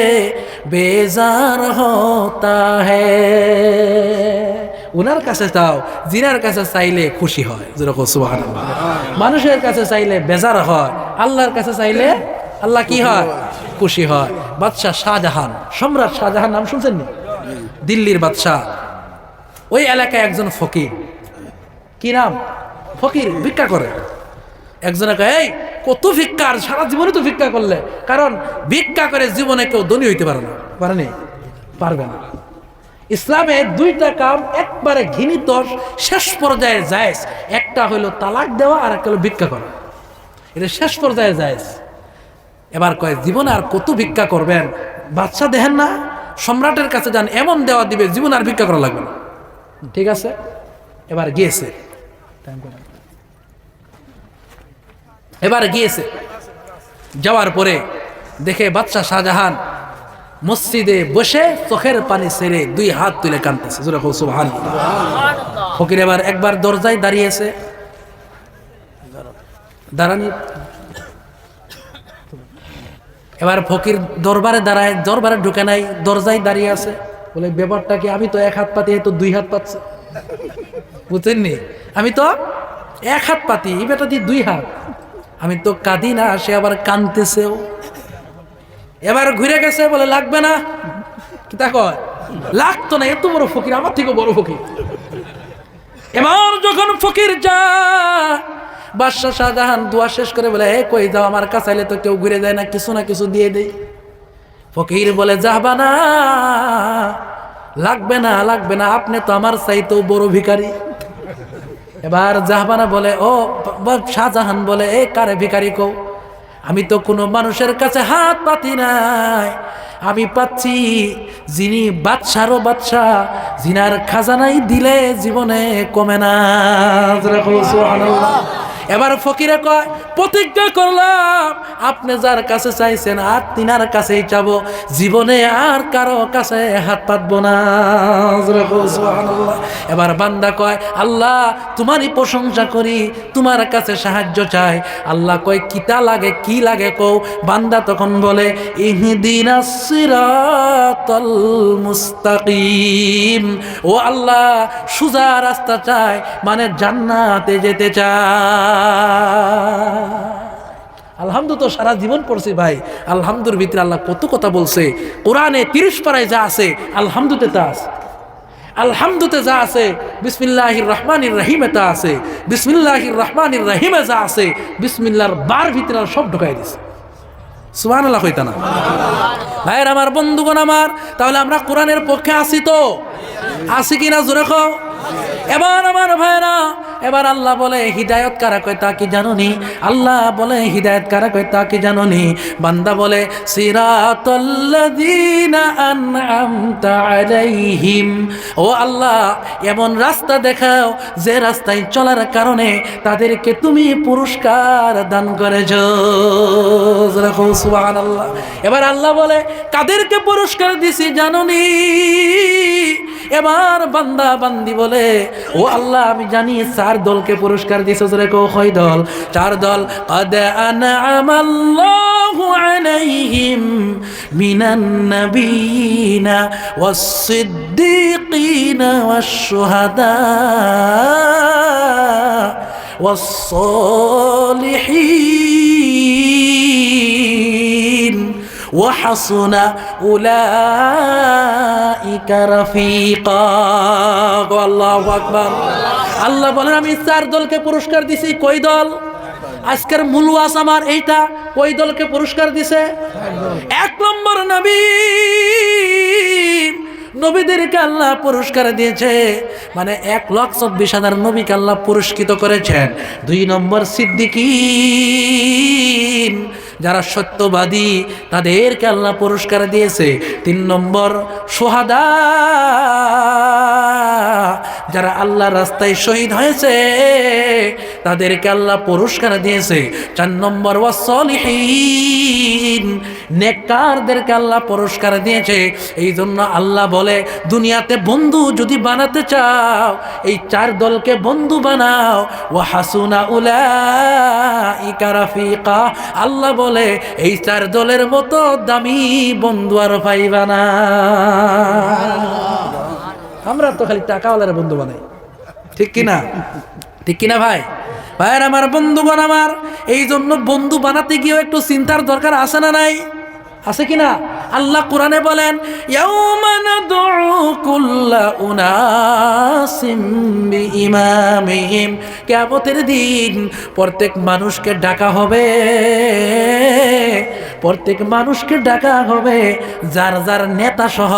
बेजार होता है। উনার কাছে চাও, জিনার কাছে চাইলে খুশি হয়। যেরকম সুবহানাল্লাহ। মানুষের কাছে চাইলে বেজার হয়, আল্লাহর কাছে চাইলে আল্লাহ কি হয়? খুশি হয়। বাদশাহ শাহজাহান, সম্রাট শাহজাহান নাম শুনছেন নি? দিল্লির বাদশাহ। ওই এলাকায় একজন ফকির, কি নাম? ফকির, ভিক্ষা করে। একজনে কয়, এই কত ভিক্ষা, আর সারা জীবনে তো ভিক্ষা করলে, কারণ ভিক্ষা করে জীবনে কেউ ধনী হইতে পারে না, পারেনি, পারবে না। ইসলামে দুইটা কাম একবারে ঘৃণিত, শেষ পর্যায়ে জায়েজ। একটা হইল তালাক দেওয়া, আর একটা হলো ভিক্ষা করা। এটা শেষ পর্যায়ে জায়েজ। এবার কয় জীবনে আর কত ভিক্ষা করবেন? বাদশা দেখেন না, সম্রাটের কাছে যান, এমন দেওয়া দিবে জীবন আর ভিক্ষা করা লাগবে না। ঠিক আছে, এবার গিয়েছে, যাওয়ার পরে দেখে বাদশাহ শাহজাহান মসজিদে বসে চোখের পানি ছেড়ে দুই হাত তুলে কাঁদতেছে। সুবহানাল্লাহ। ফকির এবার একবার দরজায় দাঁড়িয়েছে, দাঁড়ানি, এবার ফকির দরবারে দাঁড়ায়, দরবারে ঢুকে নাই, দরজায় দাঁড়িয়ে আছে। বলে ব্যাপারটা কি? আমি তো এক হাত পাতি, তো দুই হাত পাচ্ছে, বুঝছেননি? আমি তো এক হাত পাতি, এই বেটা দিয়ে দুই হাত, আমি তো কাঁদি না, সে আবার কাঁদতেছেও। এবার ঘুরে গেছে, বলে লাগবে না। কি তা কয়? লাগতো না, এত বড় ফকির, আমার থেকেও বড় ফকির। এবার যখন ফকির যায়, বাদশাহ শাহজাহান দোয়া শেষ করে বলে, এ কই যাও, আমার কাছে আইলে তো কেউ ঘুরে যায় না, কিছু না কিছু দিয়ে দেই। ফকির বলে, যাবা না, লাগবে না, লাগবে না, আপনি তো আমার চাইতেও বড় ভিখারি। এবার জাহাবানা বলে, ও শাহজাহান বলে, এ কারে ভিখারি কও? আমি তো কোনো মানুষের কাছে হাত পাতি নাই, আমি পাচ্ছি যিনি বাদশারও বাদশাহ, জিনার খাজানাই দিলে জীবনে কমে না। সুবহানাল্লাহ। এবার ফকিরে কয়, প্রতিজ্ঞা করলাম আপনি যার কাছে চাইছেন আর তিনার কাছেই চাবো, জীবনে আর কারো কাছে হাত পাতবো না। সুবহানাল্লাহ। এবার বান্দা কয়, আল্লাহ তোমারই প্রশংসা করি, তোমার কাছে সাহায্য চাই। আল্লাহ কয়, কিতা লাগে, কি লাগে কও। বান্দা তখন বলে, ইহদিনাস সিরাতাল মুস্তাকিম, ও আল্লাহ সোজা রাস্তা চাই, মানে জান্নাতে যেতে চাই। আলহামদুলিল্লাহ সারা জীবন পড়ছি ভাই, আলহামদুর ভিতরে আল্লাহ কত কথা বলছে। কোরআনে 30 পারায় যা আছে আলহামদুলিল্লাহ তা আছে, আলহামদুলিল্লাহ যা আছে বিসমিল্লাহির রহমানির রহিমে তা আছে, বিসমিল্লাহির রহমানির রহিমে যা আছে বিসমিল্লাহর বার ভিতরে সব ঢুকাই দিছে। সুবহানাল্লাহ কইতা না ভাইয়ের আমার, বন্ধুগণ আমার, তাহলে আমরা কোরআনের পক্ষে আছি তো? আছি কিনা জোরে কও। এবার আমার ভাইরা, এবার আল্লাহ বলে হিদায়াত কারা কয় তা কি জানোনি? আল্লাহ বলে হিদায়াত কারা কয় তা কি জানোনি? বান্দা বলে সিরাতাল্লাযীনা আনআমতা আলাইহিম। ও আল্লাহ, এমন রাস্তা দেখাও যে রাস্তায় চলার কারণে তাদেরকে তুমি পুরস্কার দান করেছো। সুবহানাল্লাহ। এবার আল্লাহ বলে কাদেরকে পুরস্কার দিছি জানোনি? এবার বান্দা বান্দি বলে ও আল্লাহ আমি জানি 4 দলকে পুরস্কার দিছো। জোরে কও কয় দল? 4 দল। قد أنعم الله عليهم من النبيين والصديقين والشهداء والصالحين وحسن أولئك رفيقا। আল্লাহু আকবার। আল্লাহ বলেন আমি 4 দলকে পুরস্কার দিছি। কয় দল? আজকের মূল ওয়াজ আমার এইটা। কই দলকে পুরস্কার দিছে? 1 নম্বর নবী, নবীদেরকে আল্লাহ পুরস্কার দিয়েছে, মানে 1,24,000 নবীকে আল্লাহ পুরস্কৃত করেছেন। 2 নম্বর সিদ্দিকীন, যারা সত্যবাদী তাদেরকে আল্লাহ পুরস্কার দিয়েছে। 3 নম্বর শুহাদা, যারা আল্লাহর রাস্তায় শহীদ হয়েছে তাদেরকে আল্লাহ পুরস্কার দিয়েছে। 4 নম্বর ওয়াসলিহিন, নেককারদেরকে আল্লাহ পুরস্কার দিয়েছে। এই জন্য আল্লাহ বলে দুনিয়াতে বন্ধু যদি বানাতে চাও এই 4 দলকে বন্ধু বানাও। ওয়া হাসুনা উলাইকা রাফিকা, আল্লাহ বলে এই 4 দলের মতো দামি বন্ধু আর পাইবা না। আমরা তো খালি টাকাওয়ালার বন্ধু বানাই, ঠিক কিনা? ঠিক কিনা ভাই? ভাইয়ের আমার, বন্ধুগণ আমার, এই জন্য বন্ধু বানাতে গিয়েও একটু চিন্তার দরকার আছে না নাই? আছে কিনা? আল্লাহ কোরআনে বলেন ইয়াউমা নাদউ কুল্লা উনাসিম বিইমামিহিম, কিয়ামতের দিন প্রত্যেক মানুষকে ডাকা হবে, প্রত্যেক মানুষকে ডাকা হবে যার যার নেতা সহ,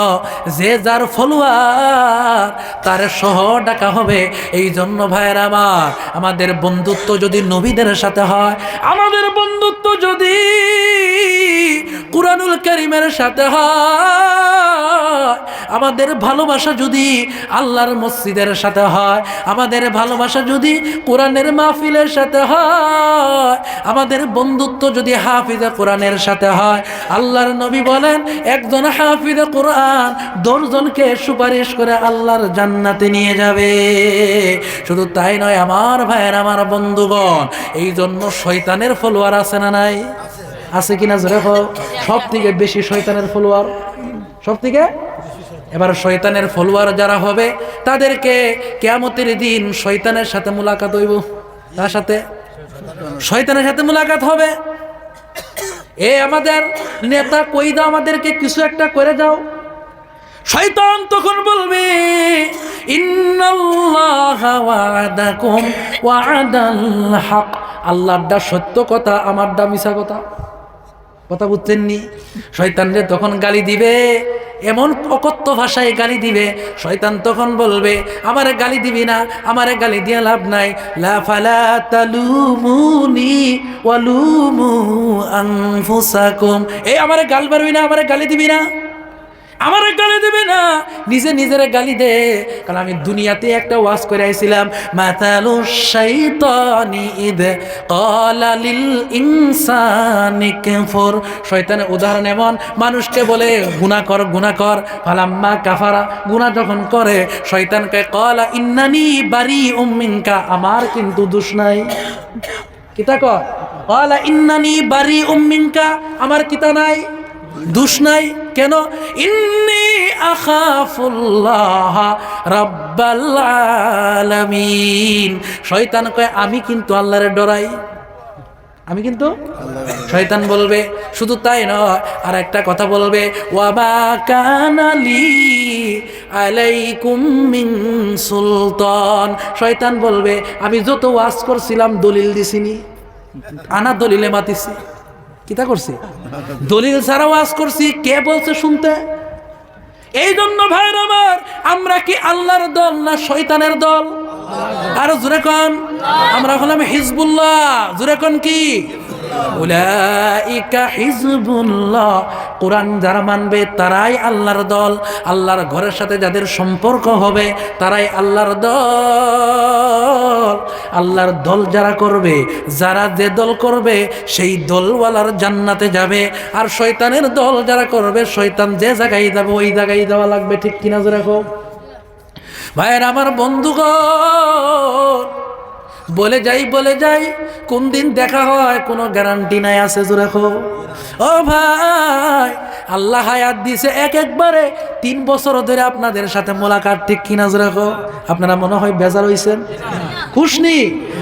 যে যার ফলোয়ার তার সহ ডাকা হবে। এই জন্য ভাইয়ের আমার, আমাদের বন্ধুত্ব যদি নবীদের সাথে হয়, আমাদের বন্ধুত্ব যদি কুরআনুল কারীমের সাথে হয়, আমাদের ভালোবাসা যদি আল্লাহর মসজিদের সাথে হয়, আমাদের ভালোবাসা যদি কোরআনের মাহফিলের সাথে হয়, আমাদের বন্ধুত্ব যদি হাফিজে কোরআনের সাথে হয়, আল্লাহর নবী বলেন একজন হাফিজে কোরআন 10 জনকে সুপারিশ করে আল্লাহর জান্নাতে নিয়ে যাবে। শুধু তাই নয় আমার ভাইয়ের, আমার বন্ধুগণ, এই জন্য শয়তানের ফলোয়ার আছে না নাই? আছে কিনা জোরে হোক? সব থেকে বেশি শয়তানের ফলোয়ার, সব থেকে। এবার শয়তানের ফলোয়ার যারা হবে তাদেরকে কিয়ামতের দিন শয়তানের সাথে মুলাকাত হইব। তার সাথে শয়তানের সাথে মুলাকাত হবে। এ আমাদের নেতা কই দাও, আমাদেরকে কিছু একটা করে যাও। শয়তান তখন বলবে ইন্নাল্লাহা ওয়া'দাকুম ওয়া'দাল হক, আল্লাহরটা সত্য কথা, আমারটা মিছা কথা। কথা বুঝছেননি? শয়তানরে তখন গালি দিবে, এমন অকথ্য ভাষায় গালি দিবে। শয়তান তখন বলবে আমারে গালি দিবি না, আমারে গালি দিয়ে লাভ নাই। লা ফালা তালুমুনি ওয়ালুমু আনফুসাকুম, এই আমারে গাল পারবি না, আমারে গালি দিবি না, আমারে গালি দিবি না, নিজে নিজের গালি দে। কারণ আমি দুনিয়াতে একটা ওয়াজ করে আইছিলাম, মাতালুশ শাইতানি ইদ ক্বালা লিল ইনসানি কাফুর। শয়তানের উদাহরণ এমন, মানুষকে বলে গুনাহ কর, গুনাহ কর, ফালাম্মা কাফারা, গুনাহ যখন করে শয়তানকে ক্বালা ইন্নানি বারিউম মিনকা, আমার কিন্তু দোষ নাই। কিতা কর? ক্বালা ইন্নানি বারিউম মিনকা, আমার কিতা নাই, দোষ নাই। কেন? ইন্নী আখাফুল্লাহ রাব্বাল আলামিন। শয়তান কয় আমি কিন্তু আল্লাহরে ডরাই, আমি কিন্তু। শয়তান বলবে শুধু তাই নয়, আর একটা কথা বলবে, ওয়া মা কানা লি আলাইকুম মিন সুলতান। শয়তান বলবে আমি যত ওয়াজ করছিলাম দলিল দিছিনি, আনা দলিলে মাতিছি। কিতা করছি? দলিল ছাড়া ওয়াজ করছি, কে বলছে শুনতে? এই জন্য ভাইরা আমার, আমরা কি আল্লাহর দল না শয়তানের দল? আরো জোরে কোন, আমরা হলাম হিজবুল্লাহ। জোরে কোন কি? উলাইকা হিজবুল্লাহ। কোরআন যারা মানবে তারাই আল্লাহর দল। আল্লাহর ঘরের সাথে যাদের সম্পর্ক হবে তারাই আল্লাহর দল। আল্লাহর দল যারা করবে, যারা যে দল করবে সেই দলওয়ালার জান্নাতে যাবে। আর শয়তানের দল যারা করবে, শয়তান যে জায়গায় যাবে ওই জায়গায় যাওয়া লাগবে। ঠিক কিনা জোরে রাখো ভাইয়ের আমার বন্ধুগণ। বলে যাই কোন দিন দেখা হয় কোনো গ্যারান্টি নাই। আছে জোরে রাখো ও ভাই। আল্লাহ হায়াত দিছে একবারে 3 বছর ধরে আপনাদের সাথে মোলাকাত। ঠিক কিনা জোরে রাখো। আপনারা মনে হয় বেজার হইছেন, খুশনি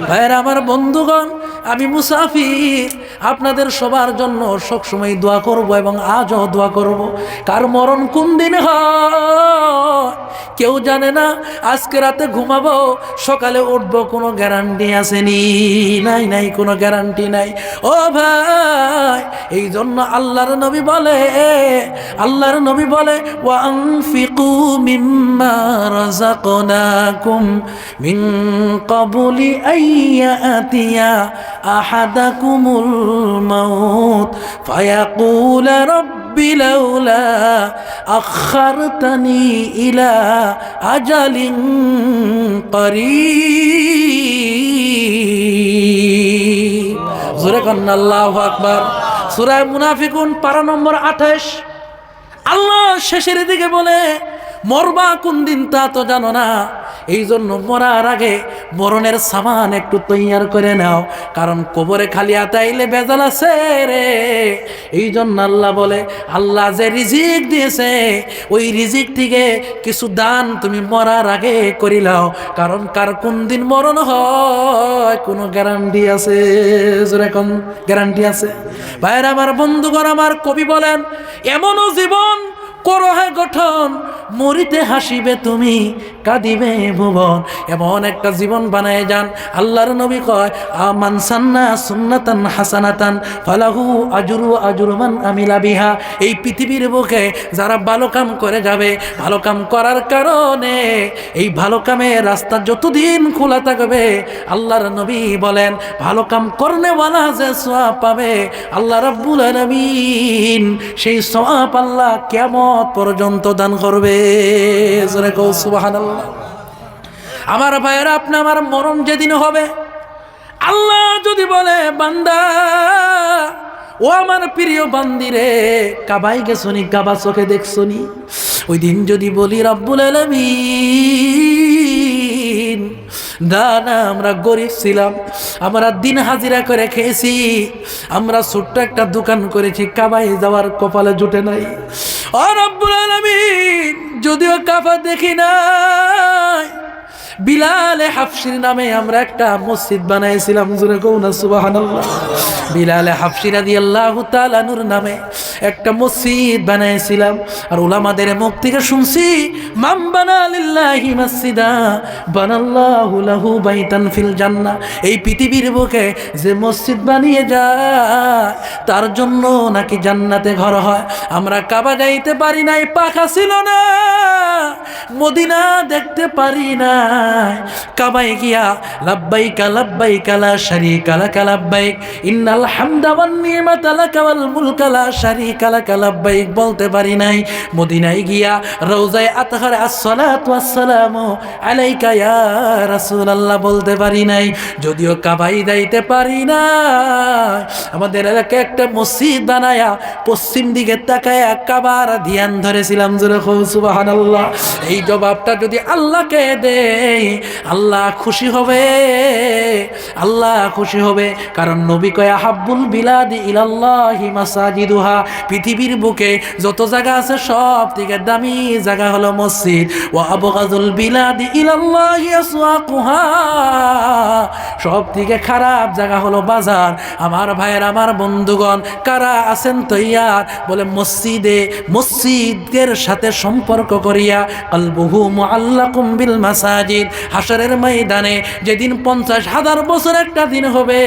ভাইয়ের আমার বন্ধুগণ। আমি মুসাফির, আপনাদের সবার জন্য সবসময় দোয়া করব এবং আজও দোয়া করব। কার মরণ কোন দিন হয় কেউ জানে না। আজকে রাতে ঘুমাবো, সকালে উঠবো, কোনো গ্যারান্টি আসেনি? নাই, কোনো গ্যারান্টি নাই। ও ভাই, এই জন্য আল্লাহর নবী বলে ওয়া আনফিকু মিম্মা রাযাকনাকুম মিন ক্বাবলি আইয়াতিয়া আহাদাকুমুল মাউত ফায়াকুলা রাব্বি লাউলা আখারতানি ইলা আজালিন করিব। জোরে কান্না আল্লাহু আকবার। সূরা মুনাফিকুন পারা নম্বর 28। আল্লাহ শেষের দিকে বলে মরবা কোন দিন তা তো জানো না, এই জন্য মরার আগে মরণের সামান একটু তৈয়ার করে নাও, কারণ কবরে খালি আতাইলে বেজাল আছে রে। এই জন্য আল্লাহ বলে, আল্লাহ যে রিজিক দিয়েছে ওই রিজিক থেকে কিছু দান তুমি মরার আগে করিলাও, কারণ কার কোন দিন মরণ হয় কোনো গ্যারান্টি আছে? যেরকম গ্যারান্টি আছে ভাইয়ের আমার বন্ধুগণ। আমার কবি বলেন, এমনও জীবন করো হে গঠন, মরিতে হাসিবে তুমি কাঁদিবে ভুবন। এমন একটা জীবন বানায় যান। আল্লাহর নবী কয়, আমান সান্না সুন্নাতান হাসানাতান ফালাহু আজরু আজরু মান আমিলা বিহা। এই পৃথিবীর বুকে যারা ভালো কাম করে যাবে, ভালো কাম করার কারণে এই ভালো কামের রাস্তা যতদিন খোলা থাকবে, আল্লাহর নবী বলেন ভালো কাম করনেওয়ালা যে সওয়াব পাবে, আল্লাহ রাব্বুল আলামিন সেই সওয়াব আল্লাহ কিয়ামত পর্যন্ত দান করবে। সুবহানাল্লাহ। আমার ভাইয়েরা, আপনি আমার মরণ যেদিন হবে, আল্লাহ যদি বলে বান্দা ও আমার প্রিয় বান্দিরে কাবাই গেছনি, কাবা চোখে দেখছনি, ওই দিন যদি বলি রব্বুল আলামিন না আমরা গরিব ছিলাম, আমরা দিন হাজিরা করে খেয়েছি, আমরা ছোট্ট একটা দোকান করেছি, কাবায় যাওয়ার কপালে জুটে নাই। ও রব্বুল আলামিন, যদিও কাবা দেখি নাই, বিলালে হাফসির নামে আমরা একটা মসজিদ বানাইছিলাম। জোরে কও না সুবহানাল্লাহ। বিলালে হাফসি রাদিয়াল্লাহু তাআলা নূর নামে একটা মসজিদ বানাইছিলাম। আর উলামাদের মুখ থেকে শুনছি, মান বানা লিল্লাহি মাসজিদা বানাল্লাহু লাহু বাইতান ফিল জান্নাহ। এই পৃথিবীর বুকে যে মসজিদ বানিয়ে যায় তার জন্য নাকি জান্নাতে ঘর হয়। আমরা কাবা যাইতে পারি নাই, পাখা ছিল না, মদিনা দেখতে পারি না। কাবায় গিয়া লাব্বাইকা লাব্বাইকা লা শারীকা লাকা লাব্বাইক ইন্নাল হামদা ওয়ান নি'মাতা লাকা ওয়াল মুলকা লা শারীকা লাকা লাব্বাইক বলতে পারি নাই। মদিনায় গিয়া রওজায়ে আতহারে আসসালাতু ওয়াসসালামু আলাইকা ইয়া রাসূলুল্লাহ বলতে পারি নাই। যদিও কাবায় যাইতে পারি না, আমাদের এলাকায় একটা মসজিদ বানায়া পশ্চিম দিকে তাকায়া কাবার ধ্যান ধরেছিলাম। জোরে সুবহানাল্লাহ। এই জবাবটা যদি আল্লাহকে দেই, আল্লাহ খুশি হবে, আল্লাহ খুশি হবে। কারণ নবী কয় আহাব্বুল বিলাদি ইলাল্লাহি মাসাজিদুহা, পৃথিবীর বুকে যত জায়গা আছে সব থেকে দামি জায়গা হলো মসজিদ। ওয়া আবগাযুল বিলাদি ইলাল্লাহি আসওয়াকুহা, সব থেকে খারাপ জায়গা হলো বাজার। আমার ভাইয়ের, আমার বন্ধুগণ, কারা আছেন তৈয়ার বলে মসজিদের সাথে সম্পর্ক করিয়া কলবুহু মুআল্লাকুম বিল মাসাজিদ। হাশরের ময়দানে যেদিন 50,000 বছর একটা দিন হবে,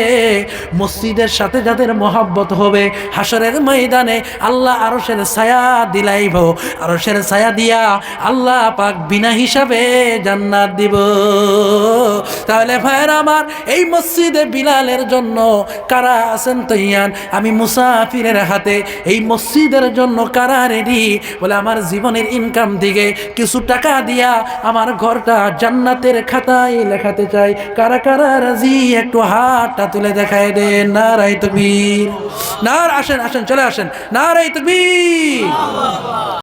মসজিদের সাথে যাদের মহব্বত হবে, হাশরের ময়দানে আল্লাহ আরশের ছায়া দিলাইব, আরশের ছায়া দিয়া আল্লাহ পাক বিনা হিসাবে জান্নাত দিব। তাহলে ভাইরা আমার, এই মসজিদে বিলালের জন্য কারা আছেন তৈয়ার? আমি মুসাফিরের হাতে এই মসজিদের জন্য কারা রেডি? বলে আমার জীবনের ইনকাম থেকে কিছু টাকা দিয়া আমার ঘরটা জান্নাতের খাতায় লেখাতে চাই। কারা কারা রাজি? একটু হাতটা তুলে দেখায় দেন। নারায়ে তাকবীর। আসেন আসেন, চলে আসেন। নারায়ে তাকবীর।